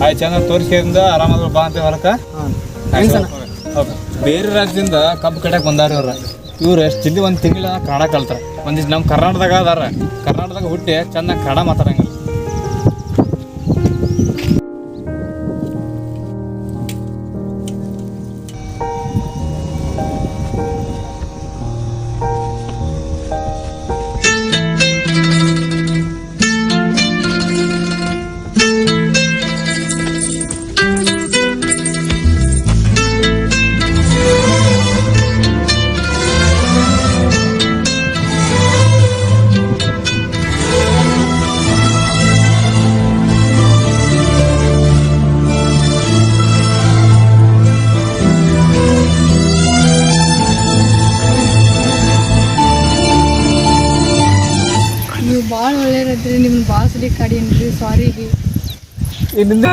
Speaker 5: ಆಯ್ತು ಚಂದ ತೋರಿಸ್ಕೊಂಡು ಆರಾಮಾದ್ರು ಬಾ ಅಂತ ಹೊರಕ. ಬೇರೆ ರಾಜ್ಯದಿಂದ ಕಬ್ಬು ಕಟ್ಯಾಕ ಬಂದಾರ ಇವ್ರು ಎಷ್ಟು ಜಲ್ದಿ ಒಂದು ತಿಂಗಳ ಕನ್ನಡ ಕಲ್ತಾರೆ. ಒಂದಿಷ್ಟು ನಮ್ಮ ಕರ್ನಾಟಕದಾಗ ಅದಾರ, ಕರ್ನಾಟಕದಾಗ ಹುಟ್ಟಿ ಚೆನ್ನಾಗಿ ಕನ್ನಡ ಮಾತಾಡಂಗಿಲ್ಲ.
Speaker 8: ನೀವು ಭಾಳ ಒಳ್ಳೆಯದ್ರಿ, ನಿಮ್ಗೆ ಭಾಳ ಸರಿ ಕಡಿಯನ್ರಿ, ಸಾರಿ ರೀ.
Speaker 5: ಇಲ್ಲಿಂದ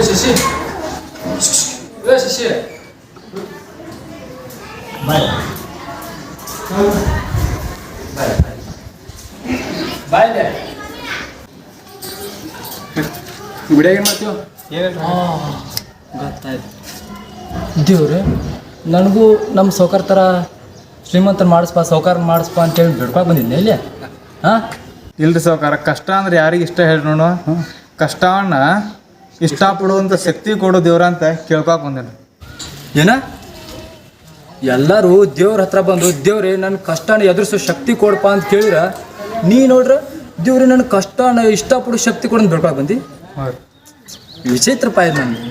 Speaker 3: ಶಶಿ ಶಶಿ ಬಾಯ್
Speaker 5: ವಿಡಿಯೋ ಏನು ಮಾಡ್ತೀವಿ ಏನಿಲ್ಲ
Speaker 3: ಗೊತ್ತಾಯ್ತು. ದೇವ್ರೆ ನನಗೂ ನಮ್ಮ ಸೌಕರ್ ಥರ ಶ್ರೀಮಂತರ ಮಾಡಿಸ್ಪ ಸೌಕಾರ ಮಾಡಿಸ್ಪ ಅಂತೇಳಿ ಬಿಡ್ಕೊಳಕ್ಕೆ ಬಂದಿದ್ದೆ ಇಲ್ಲಿ. ಹಾಂ
Speaker 5: ಇಲ್ರಿ ಸಾವ್ಕಾರ, ಕಷ್ಟ ಅಂದ್ರೆ ಯಾರಿಗೆ ಇಷ್ಟ ಹೇಳಿ ನೋಡು. ಕಷ್ಟವನ್ನ ಇಷ್ಟಪಡುವಂಥ ಶಕ್ತಿ ಕೊಡೋ ದೇವ್ರ ಅಂತ ಕೇಳ್ಕೊಕ್ ಬಂದೇನೆ.
Speaker 3: ಏನ ಎಲ್ಲರೂ ದೇವ್ರ ಹತ್ರ ಬಂದು ದೇವ್ರೆ ನನ್ನ ಕಷ್ಟನ ಎದುರಿಸೋ ಶಕ್ತಿ ಕೊಡಪ್ಪ ಅಂತ ಕೇಳಿರ ನೀ ನೋಡ್ರ ದೇವ್ರೆ ನನ್ನ ಕಷ್ಟನ ಇಷ್ಟಪಡೋ ಶಕ್ತಿ ಕೊಡೋದು ಬಿಡ್ಕೊಳಕ್ಕೆ ಬಂದು ವಿಚಿತ್ರಪ್ಪ ಇದು ನನಗೆ.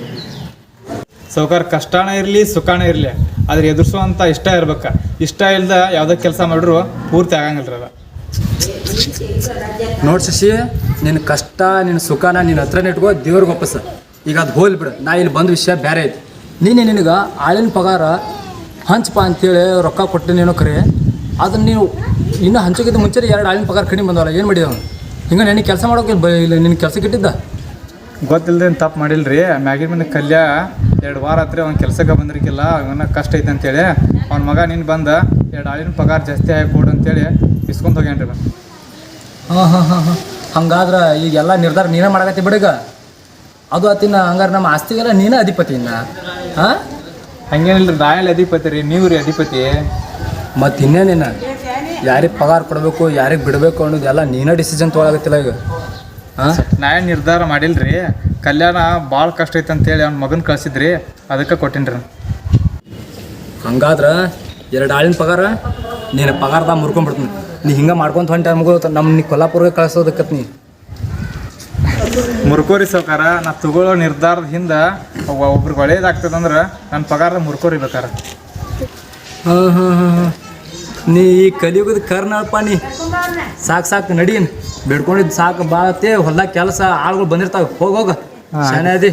Speaker 5: ಸಾವ್ಕಾರ ಕಷ್ಟನ ಇರಲಿ ಸುಖಾನ ಇರಲಿ ಆದ್ರೆ ಎದುರಿಸುವಂಥ ಇಷ್ಟ ಇರ್ಬೇಕು. ಇಷ್ಟ ಇಲ್ದ ಯಾವುದೇ ಕೆಲಸ ಮಾಡಿದ್ರು ಪೂರ್ತಿ ಆಗಂಗಿಲ್ರಿ ಅದ.
Speaker 3: ನೋಡಿ ಶಶಿ, ನಿನ್ನ ಕಷ್ಟ ನಿನ್ನ ಸುಖನ ನಿನ್ನ ಹತ್ರನೇ ಇಟ್ಕೋ, ದೇವ್ರಿಗೆ ವಾಪಸ್. ಈಗ ಅದು ಹೋಲ್ ಬಿಡು, ನಾ ಇಲ್ಲಿ ಬಂದ ವಿಷಯ ಬೇರೆ ಐತಿ. ನಿನಗೆ ಆಳಿನ ಪಗಾರ ಹಂಚಪ್ಪ ಅಂತೇಳಿ ರೊಕ್ಕ ಕೊಟ್ಟಿನೇನೋ ಖರೆ, ಅದನ್ನು ನೀನು ಇನ್ನೂ ಹಂಚೋಕ್ಕಿಂತ ಮುಂಚೆ 2 ಆಳಿನ ಪಗಾರ ಕಡಿಮೆ ಬಂದವಲ್ಲ, ಏನು ಮಾಡಿದವ ಹಿಂಗೆ ನನಗೆ ಕೆಲಸ ಮಾಡೋಕೆ ಇಲ್ಲ ನಿನ್ನ ಕೆಲಸಕ್ಕೆ ಇಟ್ಟಿದ್ದ
Speaker 5: ಗೊತ್ತಿಲ್ಲದೇನು ತಪ್ಪು ಮಾಡಿಲ್ರಿ. ಮ್ಯಾಗಿನ ಮಂದಿ ಕಲ್ಯ 2 ವಾರ ಹತ್ರ ಅವ್ನ ಕೆಲಸಕ್ಕೆ ಬಂದಿರ್ಕಿಲ್ಲ, ಅವನ ಕಷ್ಟ ಐತೆ ಅಂತೇಳಿ ಅವ್ನ ಮಗ ನೀನು ಬಂದ 2 ಆಳಿನ ಪಗಾರ ಜಾಸ್ತಿ ಆಗಿ ಕೊಡು ಅಂತೇಳಿ ಇಸ್ಕೊಂಡು ಹೋಗ್ಯಾನ್ರಿ ನಾನು.
Speaker 3: ಹಾಂ ಹಂಗಾದ್ರೆ ಈಗೆಲ್ಲ ನಿರ್ಧಾರ ನೀನೇ ಮಾಡಕತ್ತಿ ಬಿಡೀಗ. ಅದು ಆತಿನ ಹಂಗಾರೆ ನಮ್ಮ ಆಸ್ತಿಗೆಲ್ಲ ನೀನೇ ಅಧಿಪತಿ ಇನ್ನ ಹಾಂ
Speaker 5: ಹಂಗೇನಿಲ್ರಿ ನಾಯಲ್ಲಿ ಅಧಿಪತಿ ರೀ ನೀವು ರೀ ಅಧಿಪತಿ.
Speaker 3: ಮತ್ತು ಇನ್ನೇನಿನ್ನ ಯಾರಿಗೆ ಪಗಾರ ಕೊಡಬೇಕು ಯಾರಿಗೆ ಬಿಡಬೇಕು ಅನ್ನೋದೆಲ್ಲ ನೀನೇ ಡಿಸಿಷನ್ ತೊಗೊಳಗತ್ತಿಲ್ಲ ಈಗ ಹಾಂ.
Speaker 5: ನಾ ಏನು ನಿರ್ಧಾರ ಮಾಡಿಲ್ರಿ, ಕಲ್ಯಾಣ ಭಾಳ ಕಷ್ಟ ಐತೆ ಅಂತೇಳಿ ಅವ್ನ ಮಗನ ಕಳ್ಸಿದ್ರಿ, ಅದಕ್ಕೆ ಕೊಟ್ಟಿನ್ರಿ.
Speaker 3: ಹಂಗಾದ್ರೆ 2 ಆಳಿನ ಪಗಾರ ನೀನು ಪಗಾರದಾಗ ಮುರ್ಕೊಂಡ್ಬಿಡ್ತೀನಿ. ನೀ ಹಿಂಗೆ ಮಾಡ್ಕೊಂತ ಹೊಂಟ ನಮಗೂ ನಮ್ಮ ನೀ ಕೊಲ್ಲಾಪುರಕ್ಕೆ ಕಳ್ಸೋದಕ್ಕತ್ ನೀ
Speaker 5: ಮುರ್ಕೋರಿ ಸಾವ್ಕಾರ. ನಾ ತಗೊಳ್ಳೋ ನಿರ್ಧಾರದ ಹಿಂದೆ ಒಬ್ರಿಗೆ ಒಳ್ಳೇದಾಗ್ತದಂದ್ರೆ ನನ್ನ ಪಗಾರ ಮುರ್ಕೋರಿ ಬೇಕಾರ.
Speaker 3: ಹಾಂ ಹಾಂ ಹಾಂ ಹಾಂ ನೀ ಈ ಕಲಿಯುಗದ ಕರ್ನಳಪ್ಪ ನೀ. ಸಾಕು ನಡೀನ್ ಬಿಡ್ಕೊಂಡಿದ್ದು ಸಾಕು ಬಾತೆ. ಹೊಲ್ದಾಗ ಕೆಲಸ ಆಳುಗಳು ಬಂದಿರ್ತಾವೆ, ಹೋಗ ಶಾನೆ ಅದಿ.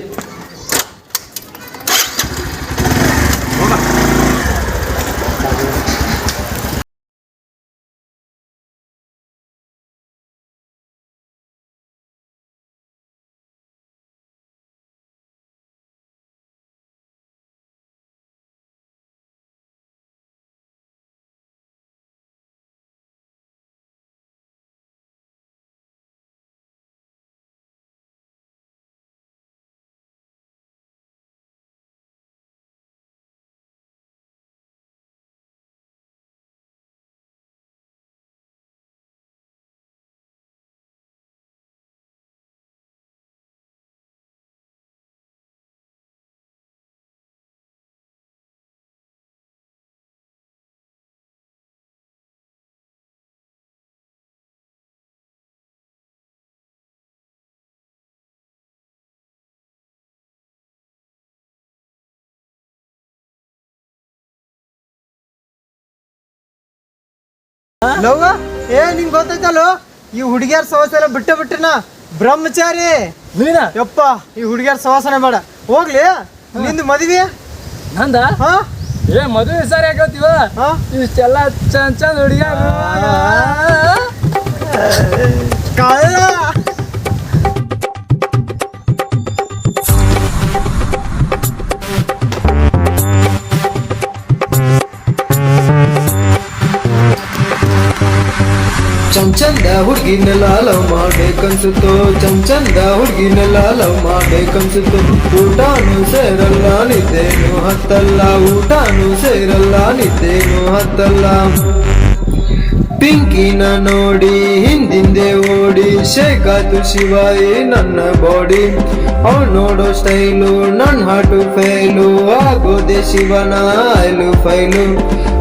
Speaker 1: ಲವ್ ನಿಂಗೆ ಗೊತ್ತೈತಲ್ಲ ಈ ಹುಡುಗಿಯರ ಸವಾಸನ ಬಿಟ್ಟಿನ ಬ್ರಹ್ಮಚಾರಿ
Speaker 3: ನೀನ
Speaker 1: ಯಪ್ಪ. ಈ ಹುಡುಗಿಯರ ಸವಾಸನೆ ಬೇಡ ಹೋಗ್ಲಿ. ನಿಂದು ಮದ್ವಿ
Speaker 3: ನಂದ
Speaker 1: ಹಾ
Speaker 3: ಮದುವೆ ಸರಿ ಆಗತ್ತೀವ
Speaker 1: ಹಾ
Speaker 3: ಇಷ್ಟೆಲ್ಲ ಚಂದ ಹುಡುಗ
Speaker 1: ಕಳ್ಳ.
Speaker 9: ಚಂದ ಹುಡುಗಿನೆಲ್ಲ ಲವ್ ಮಾಡ್ಬೇಕನ್ಸುತ್ತೋ, ಚಂದ ಹುಡುಗಿನೆಲ್ಲ ಲವ್ ಮಾಡ್ಬೇಕನ್ಸುತ್ತೋ. ಊಟನೂ ಸೇರಲ್ಲ ನಿದ್ದೇನು ಹತ್ತಲ್ಲ, ಊಟನೂ ಸೇರಲ್ಲ ನಿದ್ದೇನು ಹತ್ತಲ್ಲ. ಪಿಂಕಿನ ನೋಡಿ ಹಿಂದಿಂದೆ ಓಡಿ ಶೇಕಾತು ಶಿವಾಯಿ ನನ್ನ ಬಾಡಿ. ಅವ್ನು ನೋಡೋ ಸ್ಟೈಲು ನನ್ನ ಹಾಟು ಫೈಲು ಆಗೋದೆ ಶಿವನ ಐಲು ಫೈಲು.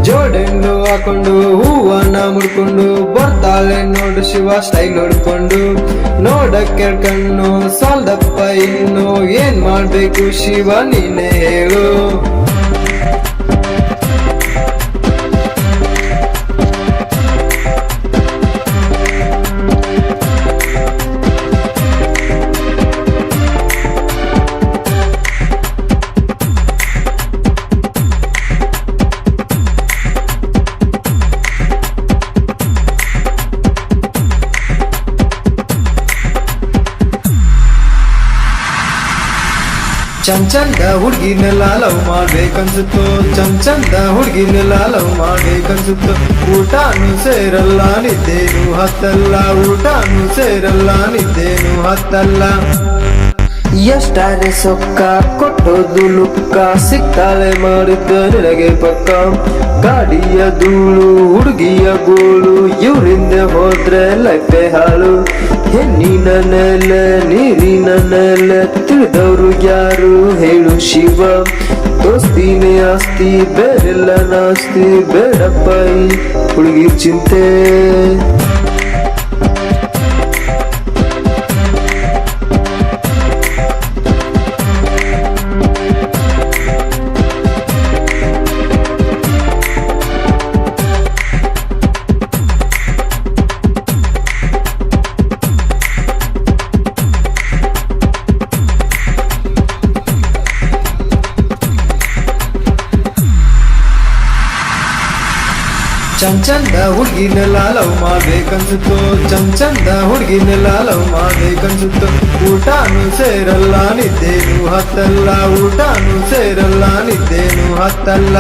Speaker 9: ಜೋಡೆಂಡು ಹಾಕೊಂಡು ಹೂವನ್ನ ಮುಡ್ಕೊಂಡು ಬರ್ತಾಳೆ ನೋಡು ಶಿವ ಸ್ಟೈಲ್ ಹೊಡ್ಕೊಂಡು. ನೋಡಕ್ಕೆ ಕಣ್ಣು ಸಾಲ್ದಪ್ಪ ಇನ್ನು ಏನ್ ಮಾಡ್ಬೇಕು ಶಿವ ನೀನೇ ಹೇಳು. ಚಂದ ಹುಡುಗಿನೆಲ್ಲ ಲವ್ ಮಾಡ್ಬೇಕನ್ಸುತ್ತೋ, ಚಂದ ಹುಡುಗಿನೆಲ್ಲ ಲವ್ ಮಾಡ್ಬೇಕನ್ಸುತ್ತೋ. ಊಟನೂ ಸೇರಲ್ಲ ನಿದ್ದೇನು ಹತ್ತಲ್ಲ, ಊಟನೂ ಸೇರಲ್ಲ ನಿದ್ದೇನು ಹತ್ತಲ್ಲ. ಎಷ್ಟಾರೆ ಸೊಕ್ಕ ಕೊಟ್ಟೋದು ಲುಕ್ಕ ಸಿಗ್ತಾಳೆ ಮಾಡಿದ್ದ ನಿನಗೆ ಪಕ್ಕ. ಗಾಡಿಯ ಧೂಳು ಹುಡುಗಿಯ ಗೋಳು ಇವರಿಂದ ಹೋದ್ರೆ ಲೈಫೇ ಹಾಳು. ಹೆಣ್ಣಿನ ನೆಲೆ ನೀರಿನ ನೆಲೆ ತಿಳಿದವರು ಯಾರು ಹೇಳು ಶಿವ. ದೋಸ್ತಿನೇ ಆಸ್ತಿ ಬೇರೆಲ್ಲ ನಾಸ್ತಿ ಬೇಡಪ್ಪ ಈ ಹುಡುಗಿ ಚಿಂತೆ. ಚಂದ ಹುಡುಗಿನೆಲ್ಲ ಲವ್ ಮಾಡ್ಬೇಕನ್ಸುತ್ತೋ, ಚಂದ ಹುಡುಗಿನೆಲ್ಲ ಲವ್ ಮಾಡ್ಬೇಕನ್ಸುತ್ತೋ. ಊಟನೂ ಸೇರಲ್ಲ ನಿದ್ದೇನು ಹತ್ತಲ್ಲ, ಊಟನೂ ಸೇರಲ್ಲ ನಿದ್ದೇನು ಹತ್ತಲ್ಲ.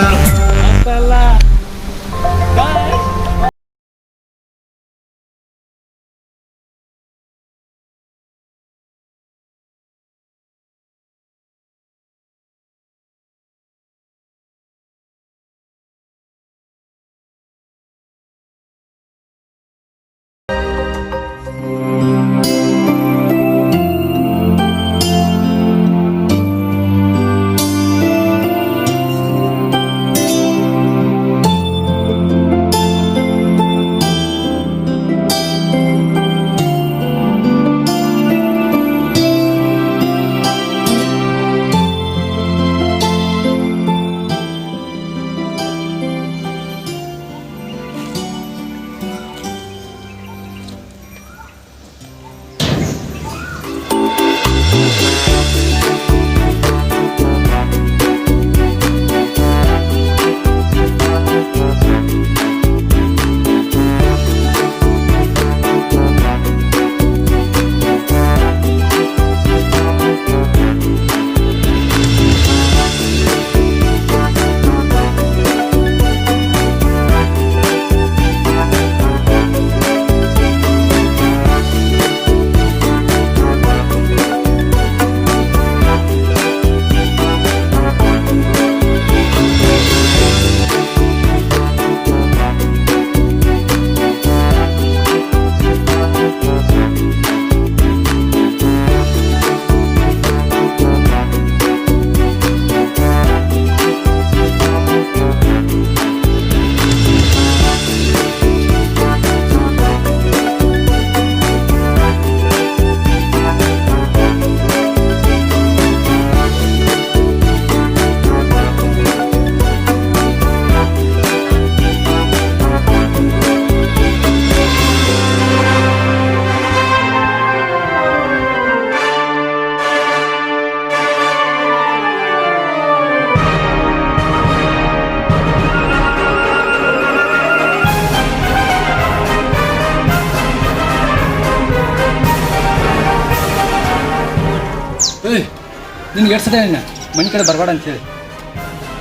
Speaker 3: ನಿನ್ಗೆ ಎಷ್ಟು ಸತಿ ನಿನ್ನ ಮನೆ ಕಡೆ ಬರಬೇಡ ಅಂತೇಳಿ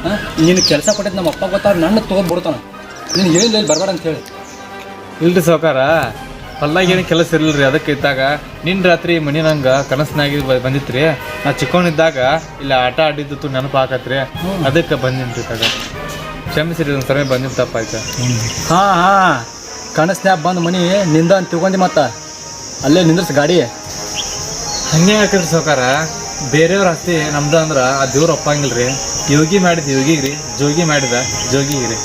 Speaker 3: ಹಾಂ ನಿನ್ನ ಕೆಲಸ ಕೊಟ್ಟಿದ್ದು ನಮ್ಮ ಅಪ್ಪ ಗೊತ್ತಾದ್ರೆ ನನ್ನ ತೊಗೊಂಡ್ಬಿಡ್ತಾನೆ ನೀನು ಹೇಳಿಲ್ಲ ಇಲ್ಲಿ ಬರಬೇಡ ಅಂತೇಳಿ.
Speaker 1: ಇಲ್ರಿ ಸಾವ್ಕಾರ ಹೊಲ್ದಾಗ ಏನು ಕೆಲಸ ಇರಲಿಲ್ಲ ಅದಕ್ಕೆ ಇದ್ದಾಗ ನಿನ್ನ ರಾತ್ರಿ ಮನೆ ನಂಗೆ ಕನಸಿನಾಗಿ ಬಂದಿತ್ರಿ. ನಾ ಚಿಕ್ಕವನಿದ್ದಾಗ ಇಲ್ಲಿ ಆಟ ಆಡಿದ್ದು ನೆನಪು ಹಾಕತ್ರಿ, ಅದಕ್ಕೆ ಬಂದಿನ್ರಿ ತಗ. ಕ್ಷಮಿಸಿರಿ ಒಂದು ಸಮಯ ಬಂದಿದ್ದು ತಪ್ಪಾಯ್ತು.
Speaker 3: ಹಾಂ ಕನಸ್ನ್ಯಾಗ ಬಂದು ಮನೆ ನಿಂದ ಅಂತ ತಿಳ್ಕೊಂಡಿ ಮತ್ತೆ ಅಲ್ಲೇ ನಿಂದ್ರಸ್ ಗಾಡಿ.
Speaker 1: ಹಂಗೆ ಯಾಕಂದ್ರೆ ಸಾವ್ಕಾರ ಬೇರೆಯವ್ರ ಆಸ್ತಿ ನಮ್ದು ಅಂದ್ರೆ ಆ ದೇವ್ರು ಒಪ್ಪಂಗಿಲ್ರಿ. ಯೋಗಿ ಮಾಡಿದ ಯೋಗಿಗ್ರಿ, ಜೋಗಿ ಮಾಡಿದ ಜೋಗಿಗ್ರಿ.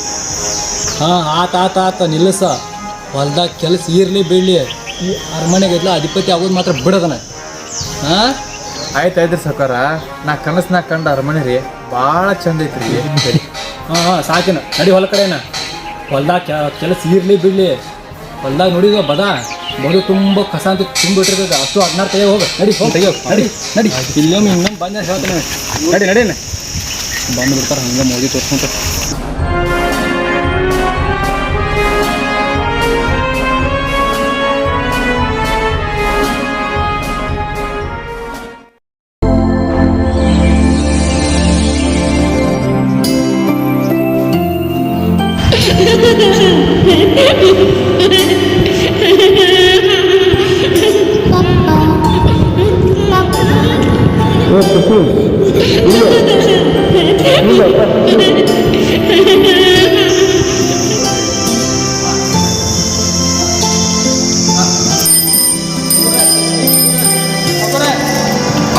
Speaker 3: ಹಾಂ ಆತ ನಿಲ್ಲಿಸ. ಹೊಲ್ದಾಗ ಕೆಲಸ ಇರಲಿ ಬೀಳಲಿ, ಈ ಅರಮನೆಗೆ ಇದ್ಲ ಅಧಿಪತಿ ಆಗೋದು ಮಾತ್ರ ಬಿಡೋದನ. ಹಾಂ
Speaker 1: ಆಯ್ತಾಯ್ತ್ರಿ ಸಾವ್ಕಾರ, ನಾ ಕನಸ್ನಾಗ ಕಂಡ ಅರಮನೆ ರೀ ಭಾಳ ಚಂದ ಐತ್ರಿ.
Speaker 3: ಹಾಂ ಸಾಕಿನ ನಡಿ ಹೊಲ ಕಡೆನ. ಹೊಲ್ದಾಗ ಕೆಲಸ ಇರಲಿ ಬಿಡಲಿ, ಹೊಲ್ದಾಗ ನೋಡಿದ ಬದು ತುಂಬ ಕಸ ಅಂತ ತುಂಬಿಟ್ಟಿರ್ತದೆ. ಅಷ್ಟು 16 ತೆಗೆ ಹೋಗಿ ತೆಗಿಯೋ ನಡಿ ಇಲ್ಲೊಮ್ಮೆ ಇನ್ನೊಮ್ಮೆ ಬಂದ ಹೇಳ್ತಾನೆ. ನಡಿ ಬಂದು ಬಿಡ್ತಾರೆ ಹಂಗೆ ಮೋದಿ ತೋರಿಸ್ಕೊಂತ.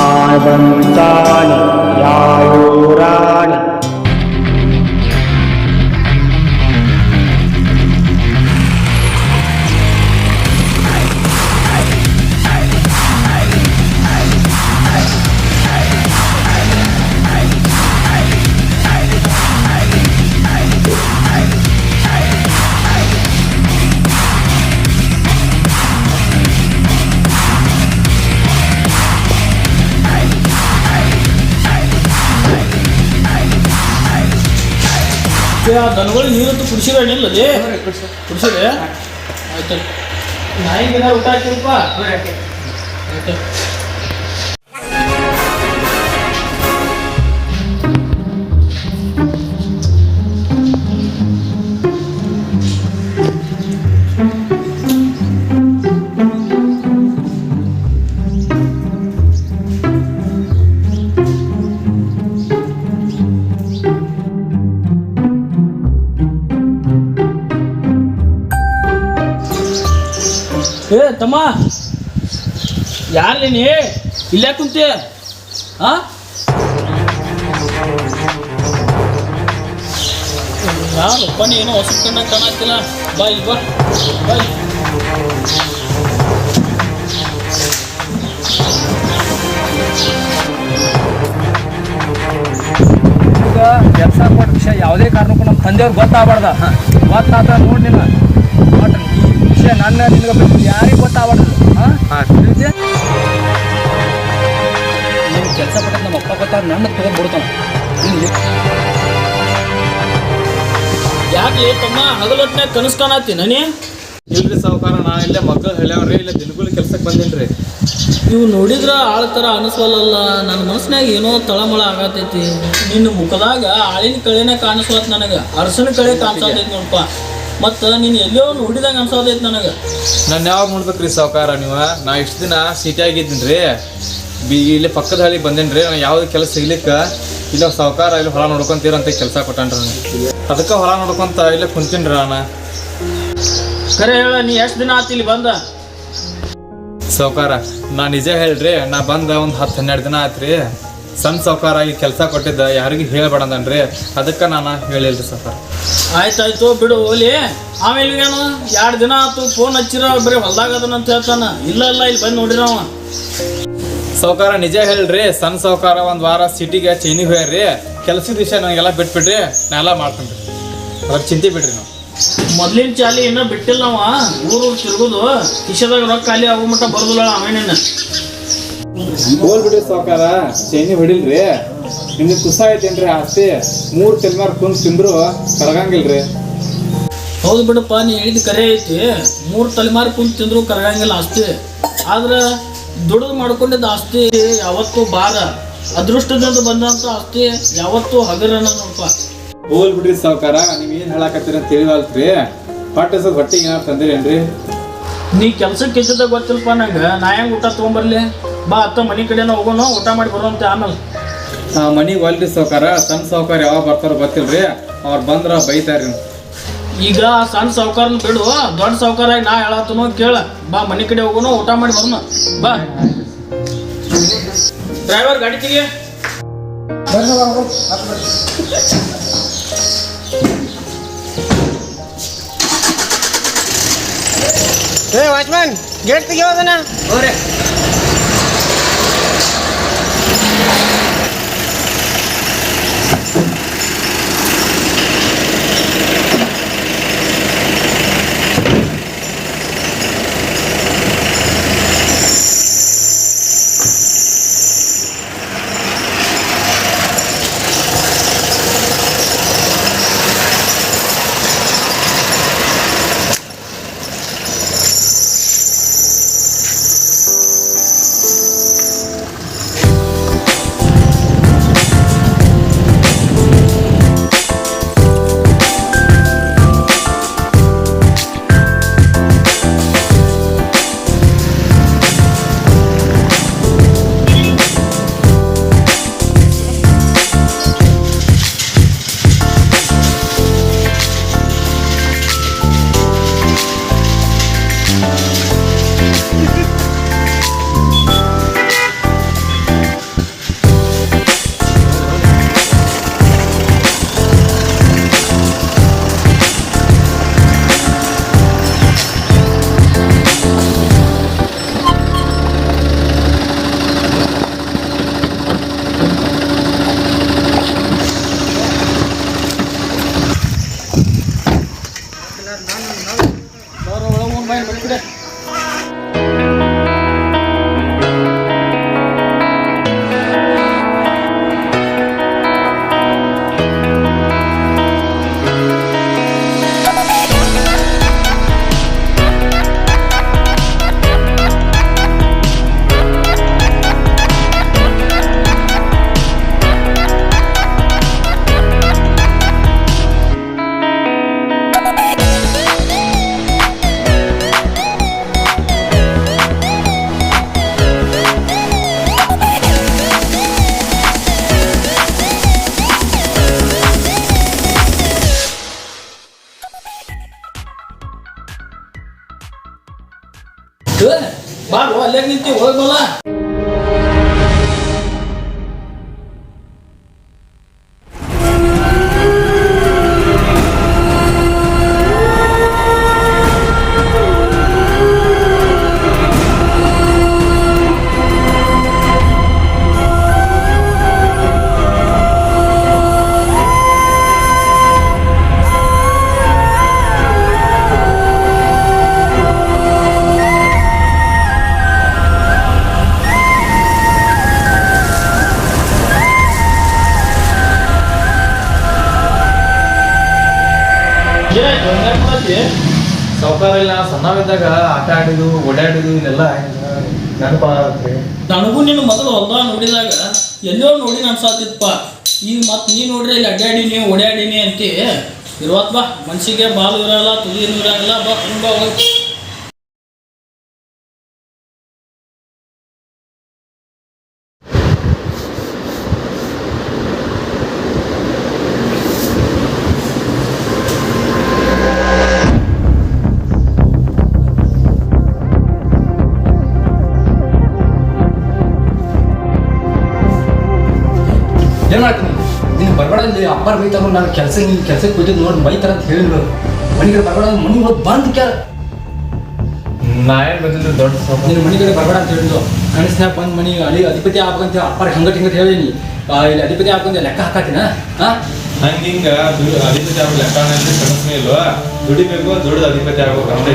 Speaker 4: ಆದಂತಾನಿ ಯಾಯೂರಾಣಿ
Speaker 2: ದನಗಳು ನೀರಂತೂ ಕುಡಿಸಿರಲಿಲ್ಲದೆ ಕುಡಿಸಿದೆ. ಆಯ್ತು ನಾಯಿಗೆಲ್ಲ ಊಟ ಹಾಕಿರಪ್ಪ. ಆಯ್ತು ಏ ತಮ್ಮ ಯಾರ್ಲಿ ನೀ ಇಲ್ಲೇ ಕುಂತಿ? ಹಾಂ ಯಾರಪ್ಪ ನೀ ಏನೋ ಹೊಸ ಕಣ್ಣ ಕಾಣತ್ತಿಲ್ಲ. ಬಾ ಇಲ್ಲಿ ಬಾ.
Speaker 3: ಈಗ ಕೆಲಸ ಕೊಟ್ಟ ವಿಷಯ ಯಾವುದೇ ಕಾರಣಕ್ಕೂ ನಮ್ಮ ತಂದೆಯವ್ರು ಗೊತ್ತಾಗಬಾರ್ದ. ಗೊತ್ತಾತ ನೋಡಿ ನಿನ್ನ ಬಟ್ ಈ ವಿಷಯ ನಿನಗೆ ಬಿಟ್ಟು ಯಾರಿಗೆ ಗೊತ್ತಾಗಬಾರ್ದು. ನೀನು ಕೆಲಸ ಕೊಟ್ಟ ನಮ್ಮ ಅಪ್ಪ ಗೊತ್ತಾಗ ನನ್ನ ತೊಗೊಂಡ್ಬಿಡ್ತಾನೆ.
Speaker 2: ಯಾಕೆ ತಮ್ಮ ಹಗಲೊತ್ತಿನಾಗ ಕನಸು ಕಾಣತ್ತಿ ನೀ?
Speaker 1: ಇಲ್ರಿ ಸಾವ್ಕಾರ, ನಾ ಇಲ್ಲೇ ಮಕ್ಕಳು ಹೇಳ್ಯಾವ್ರಿ, ಇಲ್ಲೇ ದಿನಗೂಲಿ ಕೆಲ್ಸಕ್ಕೆ ಬಂದೇನ್ರಿ.
Speaker 2: ನೀವು ನೋಡಿದ್ರ ಆಳ್ತರ ಅನಿಸ್ವಲ್ಲ. ನನ್ನ ಮನಸ್ಸಿನಾಗ ಏನೋ ತಳಮಳ ಆಗತೈತಿ. ನಿನ್ನ ಮುಖದಾಗ ಆಳಿನ ಕಳೆನ ಕಾಣಿಸ್ವತ್ ನನಗೆ, ಅರಸನ ಕಳೆ ಕಾಣಿಸತೈತಿ ನೋಡಪ್ಪ. ಮತ್ತು ನೀನು ಎಲ್ಲೋ ನೋಡಿದಾಗ ಅನ್ಸೋದೈತಿ ನನಗೆ.
Speaker 1: ನಾನು ಯಾವಾಗ ನೋಡ್ಬೇಕ್ರಿ ಸಾವ್ಕಾರ ನೀವು? ನಾ ಇಷ್ಟು ದಿನ ಸಿಟಿಯಾಗಿದ್ದೀನಿ ರೀ, ಇಲ್ಲೇ ಪಕ್ಕದ ಹಳ್ಳಿಗೆ ಬಂದೇನ್ರಿ. ನಾ ಯಾವ್ದು ಕೆಲಸ ಸಿಗ್ಲಿಕ್ಕೆ ಇಲ್ಲ ಸಾವ್ಕಾರ ಇಲ್ಲಿ ಹೊಲ ನೋಡ್ಕೊಂತೀರಂತ ಕೆಲಸ ಕೊಟ್ಟನ್ರಿ ನನಗೆ. ಅದಕ್ಕೆ ಹೊಲ ನೋಡ್ಕೊಂತ ಇಲ್ಲೇ ಕುಂತೀನಿ ರೀ ನಾನು.
Speaker 2: ಖರೆ ಹೇಳ, ನೀ ಎಷ್ಟು ದಿನ ಆತಿ ಇಲ್ಲಿ ಬಂದ?
Speaker 1: ಸಾವ್ಕಾರ ನಾ ನಿಜ ಹೇಳ್ರಿ, ನಾ ಬಂದ ಒಂದು 10-12 ದಿನ ಆಯ್ತು ರೀ. ಸಣ್ಣ ಸಾವ್ಕಾರ ಈ ಕೆಲಸ ಕೊಟ್ಟಿದ್ದ ಯಾರಿಗೂ ಹೇಳ್ಬೇಡಂದನ್ರಿ, ಅದಕ್ಕೆ ನಾನು ಹೇಳಿಲ್ರಿ ಸಾವ್ಕಾರ.
Speaker 2: ಆಯ್ತಾಯ್ತು ಬಿಡು ಹೋಲಿ. ಆಮೇಲೆ ಏನು 2 ದಿನ ಆಯ್ತು ಫೋನ್ ಹಚ್ಚಿರ ಬರೀ ಹೊಲ್ದಾಗ ಅದನ್ನಂತ ಹೇಳ್ತಾನ. ಇಲ್ಲ ಇಲ್ಲಿ ಬಂದು ನೋಡಿರವ.
Speaker 1: ಸಾವ್ಕಾರ ನಿಜ ಹೇಳ್ರಿ, ಸಣ್ಣ ಸಾವ್ಕಾರ ಒಂದು ವಾರ ಸಿಟಿಗೆ ಚೈನಿಗೆ ಹೋಗ್ಯಾರ್ರಿ. ಕೆಲಸದ ವಿಷಯ ನನಗೆಲ್ಲ ಬಿಟ್ಬಿಡ್ರಿ, ನಾ ಎಲ್ಲ ಮಾಡ್ತೀನಿ ರೀ. ಅದ್ರ ಚಿಂತೆ ಬಿಡ್ರಿ. ನಾವು
Speaker 2: ಮೊದ್ಲಿನ ಚಾಲಿ ಇನ್ನೂ ಬಿಟ್ಟಿಲ್ಲ ಅವ. ಊರು ತಿರುಗುದು ಕಿಶದಾಗ ರೊಕ್ಕ ಖಾಲಿ ಆಗೋ ಮಟ್ಟ ಬರೋದಿಲ್ಲ ಅವೇನೇನ.
Speaker 1: ಹೋಲ್ಬಿಡ್ರಿ ಸಾವ್ಕಾರ, ಚೈನಿ ಹೊಡಿಲ್ರಿ. ನಿಮ್ಗೆ ತುಸ ಐತೇನ್ರಿ ಆಸ್ತಿ? 3 ತಲೆಮಾರು ಕುಂದು ತಿಂದ್ರು ಕರಗಂಗಿಲ್ರಿ.
Speaker 2: ಹೌದು ಬಿಡಪ್ಪ, ನೀ ಹೇಳಿದ ಕರೆ ಐತಿ. 3 ತಲೆಮಾರು ಕುಂತು ತಿಂದ್ರು ಕರಗಂಗಿಲ್ಲ ಆಸ್ತಿ. ಆದ್ರೆ ದುಡಿದು ಮಾಡ್ಕೊಂಡಿದ್ದ ಆಸ್ತಿ ಯಾವತ್ತೂ ಬಾರ. ಅದೃಷ್ಟದಿಂದ ಬಂದಂತ ಆಸ್ತಿ ಯಾವತ್ತೂ ಹಗರನ ನೋಡಪ್ಪ.
Speaker 1: ಹೋಲ್ ಬಿಡ್ರಿ ಸಾವ್ಕಾರ, ನೀವ್ ಏನ್ ಹೇಳಾಕತ್ತೀರ ಅಂತ ತಿಳಿವಲ್ತ್ರಿ. ಹೊಟ್ಟೆಗೆ ಏನಾರು ತಂದಿರೇನ್ರಿ?
Speaker 2: ನೀ ಕೆಲ್ಸಕ್ಕೆ ಇದ್ದಿದ್ದ ಗೊತ್ತಿಲ್ಪ ನಂಗೆ. ನಾ ಹೆಂಗೆ ಊಟ ತೊಗೊಂಬರ್ಲಿ? ಬಾ ಅತ್ತ ಮನೆ ಕಡೆನ ಹೋಗೋಣ, ಊಟ ಮಾಡಿ ಬರೋಂತ ಆಮೇಲೆ.
Speaker 1: ಮನಿಗೆ ಒಲ್ರಿ ಸಾವ್ಕಾರ, ಸಣ್ಣ ಸಾವ್ಕಾರ ಯಾವಾಗ ಬರ್ತಾರೋ ಗೊತ್ತಿಲ್ರಿ. ಅವ್ರು ಬಂದ್ರ ಬೈತಾರ್ರಿ.
Speaker 2: ಈಗ ಸಣ್ಣ ಸಾವ್ಕಾರನ ಬಿಡು, ದೊಡ್ಡ ಸಾವ್ಕಾರ ನಾ ಹೇಳತ್ತನೋ ಕೇಳ. ಬಾ ಮನೆ ಕಡೆ ಹೋಗೋಣ, ಊಟ ಮಾಡಿ ಬರೋಣ. ಬಾ ಡ್ರೈವರ್ ಗಾಡಿ ತೆಗಿ.
Speaker 9: ವಾಚ್ಮನ್ ಗೇಟ್ ತೆಗಿಯೋದನ.
Speaker 2: ಬಾ ಅಲ್ಲೇ ನಿಂತಿ ಹೋಗ್ಬಲ್ಲ.
Speaker 1: ಸಾವ್ಕಾರ ಇಲ್ಲ, ಸಣ್ಣವಿದ್ದಾಗ ಆಟ ಆಡಿದ್ದು ಓಡಾಡಿದ್ದು ಇಲ್ಲೆಲ್ಲ ನೆನಪಾಗತ್ರಿ.
Speaker 2: ನನಗೂ ನೀನು ಮೊದಲು ಹೊಲ್ದ ನೋಡಿದಾಗ ಎಲ್ಲೋ ನೋಡಿ ಅನ್ಸಾತಿತ್ತಪ್ಪ. ಈಗ ಮತ್ತೆ ನೀ ನೋಡ್ರಿ ಇಲ್ಲಿ ಅಡ್ಡಾಡಿನಿ ಓಡಾಡಿನಿ ಅಂತಿ ಇರುವತ್. ಬಾ ಮನ್ಸಿಗೆ ಬಾಲು ಇರಲ್ಲ, ತುದಿನೂ ಇರಂಗಿಲ್ಲ. ಬಾ ತುಂಬ ಹೋಗಿ
Speaker 3: ಏನು ಮಾಡ್ತೀನಿ ನೀನು ಬರಬೇಡ. ಅಪ್ಪಾರ ಬೈತಾರ, ನಾನು ಕೆಲ್ಸಕ್ಕೆ ಕೂತಿದ್ದು ನೋಡಿ ಬೈತಾರ ಅಂತ ಹೇಳಿದ್ರು. ಮನೆಗೆ ಬರಬೇಡ, ಮನೆಗೆ ಹೋಗಿ ಬಂದು ಕೇಳ.
Speaker 1: ನಾ ಏನ್ ಬಂದಿದ್ದು ದೊಡ್ಡ ಸಾವ್ಕಾರ.
Speaker 3: ನೀನು ಮನೆ ಕಡೆ ಬರಬೇಡ ಅಂತ ಹೇಳಿದ್ರು. ಕನಸ್ನ್ಯಾಗ ಬಂದು ಮನೆ ಅಧಿಪತಿ ಆಗ್ಬೇಕಂತ ಅಪ್ಪಾರ ಹಿಂಗಟ್ ಹೇಳೀನಿ. ಇಲ್ಲಿ ಅಧಿಪತಿ ಆಗ್ಬೇಕಂತ ಲೆಕ್ಕ ಹಾಕತ್ತಿನ.
Speaker 1: ಹಂಗಿಂಗ ಅಧಿಪತಿ ಆಗೋ ಲೆಕ್ಕ ಕನಸನೇ ಇಲ್ವಾ? ದುಡಿಬೇಕು, ದುಡ್ದು ಅಧಿಪತಿ ಆಗ್ಬೇಕು ಅಂತ.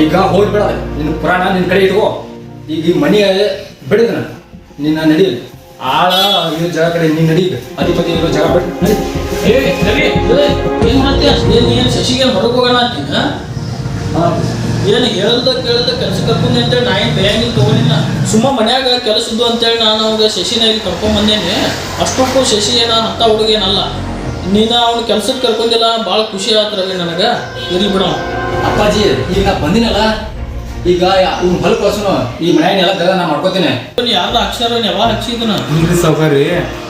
Speaker 3: ಈಗ ಹೋಗ್ಬೇಡ, ನಿನ್ನ ಪುರಾಣ ನಿನ್ನ ಕಡೆ ಇಟ್ಕೋ. ಈಗ ಈ ಮನೆ ಬಿಡಿದ ನಿನ್ನ ನಡಿಯಲ್ಲಿ ಆಳ ಇರೋ ಜಾಗ ಕಡೆ ನೀನು ನಡಿ. ಅಧಿಪತಿ ಇರೋ ಜಾಗ ಬಿಟ್ಟು ನಡಿ.
Speaker 2: ಏನ್ ಮಾಡ್ತೀಯ? ನೀನು ಶಶಿಗೆ ಹೊರಗೆ ಹೋಗೋಣ ಅಂತೀನ? ಏನು ಹೇಳ್ದ ಕೇಳ್ದ ಕೆಲಸ ಕರ್ಕೊಂಡೆ ಅಂತೇಳಿ ನಾ ಏನು ಬೇಯಂಗಿಲ್ಲ ತೊಗೊಂಡಿನ ಸುಮ್ಮ ಮನ್ಯಾಗ ಕೆಲಸ ಇದ್ದು ಅಂತೇಳಿ ನಾನು ಅವಾಗ ಶಶಿನ ಇಲ್ಲಿ ಕರ್ಕೊಂಡ್ ಬಂದೇನಿ. ಅಷ್ಟಕ್ಕೂ ಶಶಿ ಏನ ಅಂತ ಹುಡುಗೇನಲ್ಲ. ನೀನು ಅವ್ನ ಕೆಲ್ಸಕ್ಕೆ ಕರ್ಕೊಂಡಿಲ್ಲ, ಭಾಳ ಖುಷಿ ಆತ್ರಲ್ಲ ನನಗೆ. ಇರ್ಲಿ ಬಿಡೋ
Speaker 3: ಅಪ್ಪಾಜಿ, ಈಗ ನಾ ಬಂದಿನಲ್ಲ, ಈಗ ಇವ್ನು ಹೊಲ ಕಳ್ಸೋನು, ಈ ಮನೆಯನ್ನೆಲ್ಲ ತೆಗೆದ ನಾ ಮಾಡ್ಕೋತೀನಿ.
Speaker 2: ಯಾರ್ದ ಅಕ್ಷರ ಯಾವಾಗ ಹಚ್ಚಿದನ
Speaker 1: ಇಲ್ರಿ ಸಾವ್ಕಾರಿ,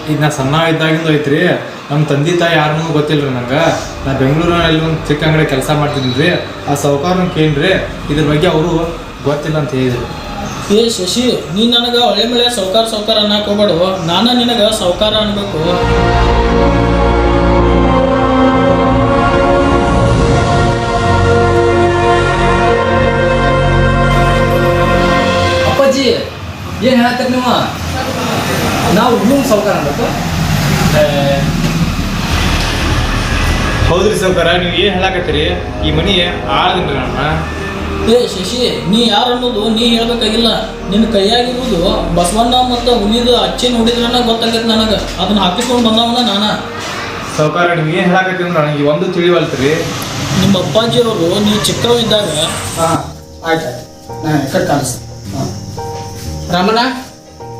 Speaker 1: ಈಗ ನಾ ಸಣ್ಣ ಇದ್ದಾಗಿಂದ ಐತ್ರಿ. ನಮ್ಮ ತಂದೆ ತಾಯಿ ಯಾರನ್ನೂ ಗೊತ್ತಿಲ್ರಿ ನಂಗೆ. ನಾ ಬೆಂಗಳೂರಲ್ಲಿ ಒಂದು ಚಿಕ್ಕ ಅಂಗಡಿ ಕೆಲಸ ಮಾಡ್ತಿದ್ದೀನಿ ರೀ. ಆ ಸಾವ್ಕಾರನ ಕೇಳ್ರಿ, ಇದ್ರ ಬಗ್ಗೆ ಅವರು ಗೊತ್ತಿಲ್ಲ ಅಂತ ಹೇಳಿದ್ರು.
Speaker 2: ಏ ಶಶಿ, ನೀ ನನಗೆ ಒಳ್ಳೆ ಮಳೆ ಸಾವ್ಕಾರ ಅನ್ನಕ್ಕೆ ಹೋಗ್ಬೇಡು. ನಾನು ನಿನಗೆ ಸಾವ್ಕಾರ ಅನ್ಬೇಕು.
Speaker 3: ಅಪ್ಪಾಜಿ ಏನು ಹೇಳತ್ತೀರಿ ನೀವು? ನಾವು ಇನ್ನೂ ಸಾವ್ಕಾರ ಅನ್ಬೇಕು?
Speaker 1: ಹೌದ್ರಿ ಸಾವ್ಕಾರ, ನೀವು ಏನು ಹೇಳಕತ್ತೀರಿ? ಈ ಮನಿ ಆಳದಿನ್ರಿ ನನ್ನ.
Speaker 2: ಏ ಶಶಿ, ನೀ ಯಾರು ಅನ್ನೋದು ನೀ ಹೇಳ್ಬೇಕಾಗಿಲ್ಲ. ನಿನ್ನ ಕೈಯಾಗಿರುವುದು ಬಸವಣ್ಣ ಮತ್ತು ಹುಲಿದು ಅಚ್ಚಿ ನೋಡಿದ್ರನ ಗೊತ್ತಾಗೈತೆ ನನಗೆ. ಅದನ್ನ ಹಾಕಿಸ್ಕೊಂಡು ಬಂದವನ ನಾನು.
Speaker 1: ಸಾವ್ಕಾರ, ನೀವು ಏನು ಹೇಳಕತ್ತೀರಿ ನನಗೆ ಒಂದು ತಿಳಿವಲ್ತ್ರಿ.
Speaker 2: ನಿಮ್ಮ ಅಪ್ಪಾಜಿಯವರು ನೀ ಚಿಕ್ಕವ ಇದ್ದಾಗ
Speaker 10: ಹಾಂ ಆಯ್ತು ನಾನು ಕಟ್ ಕಾಣಿಸ್ತೀನಿ. ಹಾಂ ರಾಮಣ್ಣ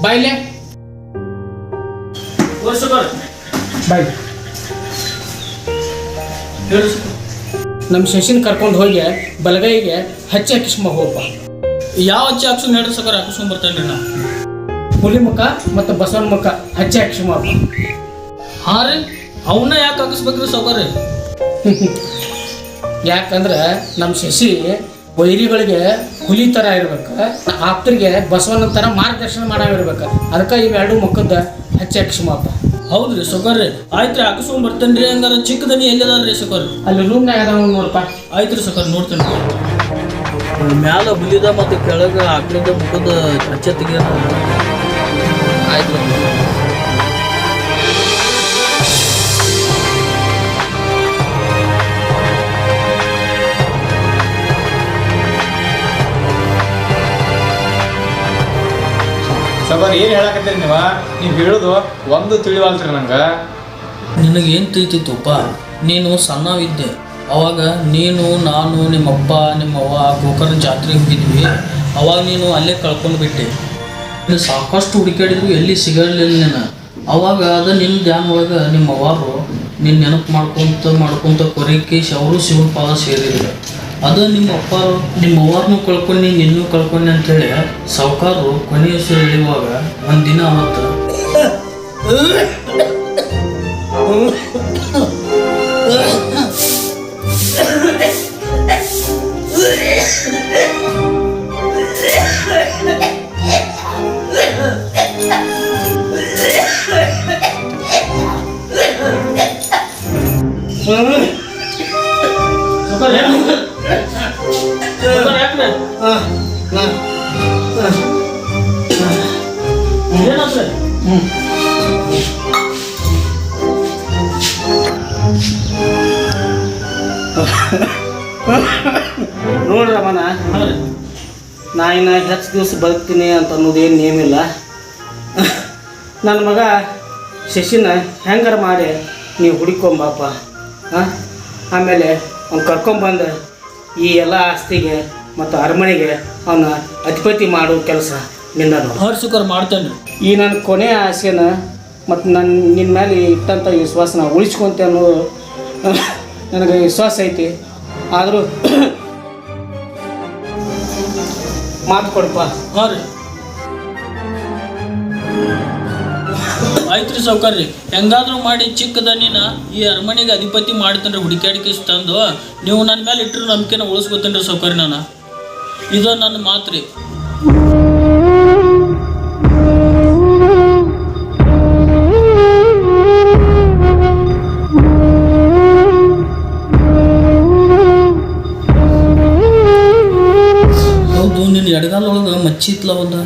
Speaker 10: ಬಾಯ್ಲೆ ಬಾಯ್. ನಮ್ಮ ಶಶಿನ ಕರ್ಕೊಂಡು ಹೋಗಿ ಬಲಗೈಗೆ ಹಚ್ಚಿ ಹಾಕಿಸ್ಮ ಹೋಗಪ್ಪ.
Speaker 2: ಯಾವ ಅಚ್ಚಿ ಹಾಕ್ಸು ಹೇಳ್ರಿ ಸಕರ್, ಹಾಕಿಸ್ಕೊಂಡ್ ಬರ್ತೇನೆ ನಾ.
Speaker 10: ಹುಲಿ ಮುಖ ಮತ್ತು ಬಸವನ ಮುಖ ಹಚ್ಚಿ ಹಾಕಿಸ್ಮಪ್ಪ.
Speaker 2: ಹಾಂ ರೀ, ಅವನ್ನ ಯಾಕೆ ಹಾಕಿಸ್ಬೇಕ್ರಿ ಸೌಕರ್ಯ?
Speaker 10: ಯಾಕಂದ್ರೆ ನಮ್ಮ ಶಶಿ ವೈರಿಗಳಿಗೆ ಹುಲಿ ಥರ ಇರ್ಬೇಕು, ಆಪ್ತರಿಗೆ ಬಸವನ ಥರ ಮಾರ್ಗದರ್ಶನ ಮಾಡಾವಿರ್ಬೇಕು. ಅದಕ್ಕೆ ಇವೆರಡು ಮುಖದ ಹಚ್ಚಿ ಹಾಕಿಸ್ಮಪ್ಪ.
Speaker 2: ಹೌದ್ರಿ ಸೌಕರ್ಯ, ಆಯ್ತು ರೀ, ಹಾಕಿಸ್ಕೊಂಡ್ ಬರ್ತೇನೆ ರೀ. ಹಂಗಾರ ಚಿಕ್ಕದನಿ ಎಲ್ಲಿದಾರ್ರಿ ಸೌಕರ್ಯ?
Speaker 10: ಅಲ್ಲಿ ರೂಮ್ನಾಗ ಅದಾವ ನೋಡಪ್ಪ.
Speaker 2: ಆಯ್ತು ರೀ ಸೌಕರ್ಯ, ನೋಡ್ತೇನೆ. ಮ್ಯಾಲ ಹುಲಿದ ಮತ್ತು ಕೆಳಗೆ ಆಕಳಿದ ಮುಖದ ಹಚ್ಚೆ ತೆಗಿಯೋಣ. ಆಯ್ತು ರೀ.
Speaker 1: ಸಾವ್ಕಾರ, ಏನು ಹೇಳಕತ್ತೀರಿ ನೀವು ಹೇಳೋದು ಒಂದು ತಿಳಿವಲ್ತ್ರಿ ನಂಗೆ.
Speaker 2: ನಿನಗೇನು ತಿಳಿತಿತ್ತುಪ್ಪ? ನೀನು ಸಣ್ಣವಿದ್ದೆ ಅವಾಗ. ನೀನು, ನಾನು, ನಿಮ್ಮಪ್ಪ, ನಿಮ್ಮವ್ವ ಗೋಕರ್ಣ ಜಾತ್ರೆಗೆ ಹೋಗಿದ್ವಿ. ಅವಾಗ ನೀನು ಅಲ್ಲೇ ಕಳ್ಕೊಂಡು ಬಿಟ್ಟೆ. ನೀನು ಸಾಕಷ್ಟು ಹುಡುಕಾಡಿದ್ರು ಎಲ್ಲಿ ಸಿಗಲಿಲ್ಲ ನೀನು. ಅವಾಗ ಅದು ನಿನ್ನ ಧ್ಯಾನ ಒಳಗೆ ನಿಮ್ಮ ಅವ್ವಾರು ನಿನ್ನ ನೆನಪು ಮಾಡ್ಕೊತ ಕೊರಕೇಶ್ ಅವರು ಶಿವನ ಪಾದ ಸೇರಿದ್ರು. ಅದು ನಿಮ್ಮ ಅಪ್ಪ ನಿಮ್ಮ ಅವ್ವಾರನ್ನೂ ಕಳ್ಕೊಂಡು ನಿನ್ನೂ ಕಳ್ಕೊಂಡೆ ಅಂತೇಳಿ ಸಾವ್ಕಾರರು ಕೊನೆಯ ಹೆಸರು ಎಳೆಯುವಾಗ ಒಂದಿನ ಅವತ್ತು
Speaker 10: ನೋಡ್ರಿ ರಮಣ, ನಾ ಇನ್ನು ಹೆಚ್ಚು ದಿವಸ ಬದುಕ್ತೀನಿ ಅಂತ ಅನ್ನೋದೇನು ನೇಮಿಲ್ಲ. ನನ್ನ ಮಗ ಶಶಿನ ಹೆಂಗಾರ ಮಾಡಿ ನೀವು ಹುಡುಕೊಂಬಪ್ಪ. ಹಾಂ, ಆಮೇಲೆ ಅವ್ನು ಕರ್ಕೊಂಬಂದು ಈ ಎಲ್ಲ ಆಸ್ತಿಗೆ ಮತ್ತು ಅರಮನೆಗೆ ಅವನ ಅಧಿಪತಿ ಮಾಡೋ ಕೆಲಸ ನಿನ್ನ ನೋಡಿ.
Speaker 2: ಹರ್ಸುಕರ್ ಮಾಡ್ತೇನೆ.
Speaker 10: ಈ ನನ್ನ ಕೊನೆಯ ಆಸೆನ ಮತ್ತು ನಿನ್ನ ಮೇಲೆ ಇಟ್ಟಂಥ ವಿಶ್ವಾಸನ ಉಳಿಸ್ಕೊಂತೆ ಅನ್ನೋದು ನನಗೆ ವಿಶ್ವಾಸ ಐತಿ. ಆದರೂ ಮಾತು ಕೊಡಪ್ಪ.
Speaker 2: ಹಾಂ ರೀ, ಆಯ್ತು ರೀ ಸೌಕರ್ಯ. ಹೆಂಗಾದ್ರೂ ಮಾಡಿ ಚಿಕ್ಕದನಿನ ಈ ಅರಮನೆಗೆ ಅಧಿಪತಿ ಮಾಡ್ತೇನೆ. ಹುಡುಕಾಡಿಕೆ ತಂದು ನೀವು ನನ್ನ ಮೇಲೆ ಇಟ್ಟರು ನಂಬಿಕೆನ ಉಳಿಸ್ಕೊತೇನೆ ರೀ ಸೌಕರ್ಯ. ನಾನು ಇದು ನನ್ನ ಮಾತು ರೀ. ಹೌದು, ನಿನ್ನ ಎಡಗಾಲೊಳಗೆ ಮಚ್ಚಿ ಇತ್ಲ ಒಂದು.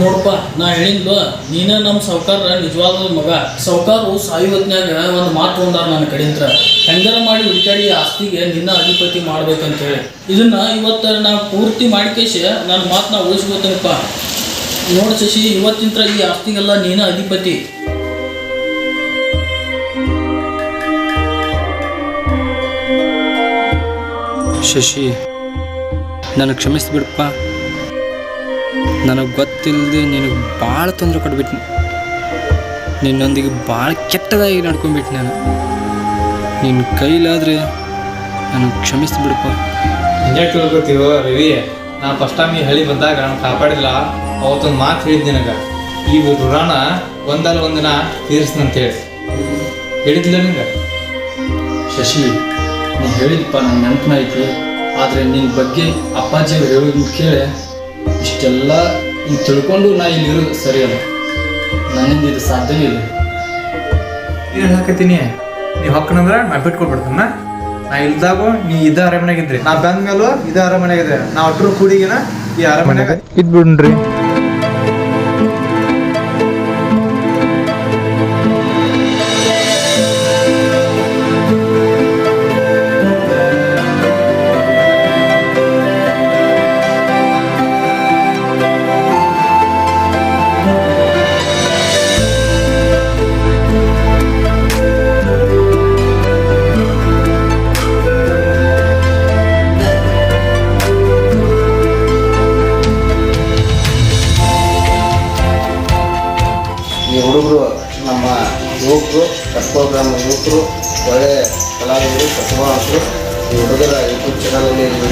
Speaker 2: ನೋಡಪ್ಪ, ನಾ ಹೇಳಿದ್ಲು ನೀನೇ ನಮ್ಮ ಸಾವ್ಕಾರ ನಿಜವಾದ ಮಗ. ಸಾವ್ಕಾರು ಸಾಯುವತ್ನ್ಯಾಗ ಒಂದು ಮಾತು ಒಂದಾರ ನನ್ನ ಕಡೆಯಿಂದ, ಹೆಂಗಾರ ಮಾಡಿ ಹುಡುಕಾಡಿ ಆಸ್ತಿಗೆ ನಿನ್ನ ಅಧಿಪತಿ ಮಾಡ್ಬೇಕಂತೇಳಿ. ಇದನ್ನ ಇವತ್ತು ನಾ ಪೂರ್ತಿ ಮಾಡಿಕೇಶ ನನ್ನ ಮಾತು ನಾ ಉಳಿಸ್ಬೋತೇನಪ್ಪ. ನೋಡು ಶಶಿ, ಇವತ್ತಿಂತ್ರ ಈ ಆಸ್ತಿಗೆಲ್ಲ ನೀನು ಅಧಿಪತಿ.
Speaker 3: ಶಶಿ, ನನಗೆ ಕ್ಷಮಿಸ್ಬಿಡಪ್ಪ. ನನಗೆ ಗೊತ್ತಿಲ್ಲದೆ ನಿನಗೆ ಭಾಳ ತೊಂದರೆ ಕೊಟ್ಬಿಟ್ಟು, ನಿನ್ನೊಂದಿಗೆ ಭಾಳ ಕೆಟ್ಟದಾಗಿ ನಡ್ಕೊಂಡ್ಬಿಟ್ಟು ನಾನು. ನಿನ್ನ ಕೈಲಾದರೆ ನನಗೆ ಕ್ಷಮಿಸ್ಬಿಡಪ್ಪ.
Speaker 1: ಹಿಂಗೆ ತಿಳ್ಕೊತೀವೋ ರವಿ, ನಾ ಫಸ್ಟ್ ಟೈಮ್ ಈ ಹಳ್ಳಿ ಬಂದಾಗ ನಾನು ಕಾಪಾಡಿಲ್ಲ, ಅವತ್ತೊಂದು ಮಾತು ಹೇಳಿದ್ ನಿನಗೆ, ಈ ಋಣ ಒಂದಲ್ಲ ಒಂದಿನ ತೀರಿಸ್ನಂತೇಳಿ ಹೇಳಿದ್ದಿಲ್ಲ ನಿಂಗೆ.
Speaker 3: ಶಶಿ, ನೀ ಹೇಳಿದಪ್ಪ ನಂಗೆ ನೆನಪನ ಐತಿ. ಆದರೆ ನಿನ್ನ ಬಗ್ಗೆ ಅಪ್ಪಾಜಿ ಅವ್ರು ಹೇಳಿದ್ನ ಕೇಳಿ ಇಷ್ಟೆಲ್ಲ ಹಿಂಗೆ ತಿಳ್ಕೊಂಡು ನಾ ಇಲ್ಲಿರೋದು ಸರಿಯಲ್ಲ. ನನ್ನಿಂದ ಇದು ಸಾಧ್ಯವೇ ಇಲ್ಲ.
Speaker 1: ಏನು ಹಾಕತ್ತೀನಿ, ನೀವು ಹೊಕ್ಕನಂದ್ರೆ ನಾ ಬಿಟ್ಕೊಡ್ಬಿಡ್ತಾನ. ನಾ ಇಲ್ದಾಗು ನೀ ಇದ ಅರಮನೆಗಿದ್ರಿ, ನಾ ಬಂದ ಮೇಲೂ ಇದ ಅರಮನೆಗಿದೆ. ನಾ ಒಟ್ಟರು ಕೂಡಿಗಿನ ಈ ಅರಮನೆಗೆ
Speaker 5: ಇದ್ಬಿಡ್ರಿ.
Speaker 9: ಈ ಹುಡುಗರು ನಮ್ಮ ಯುವಕರು, ಕಸ್ಬಾ ಗ್ರಾಮ ಯುವಕರು, ಒಳ್ಳೆಯ ಕಲಾವಿದರು, ಪ್ರತಿಭಾವಂತರು. ಈ ಹುಡುಗರ ಯೂಟ್ಯೂಬ್ ಚಾನಲಲ್ಲಿ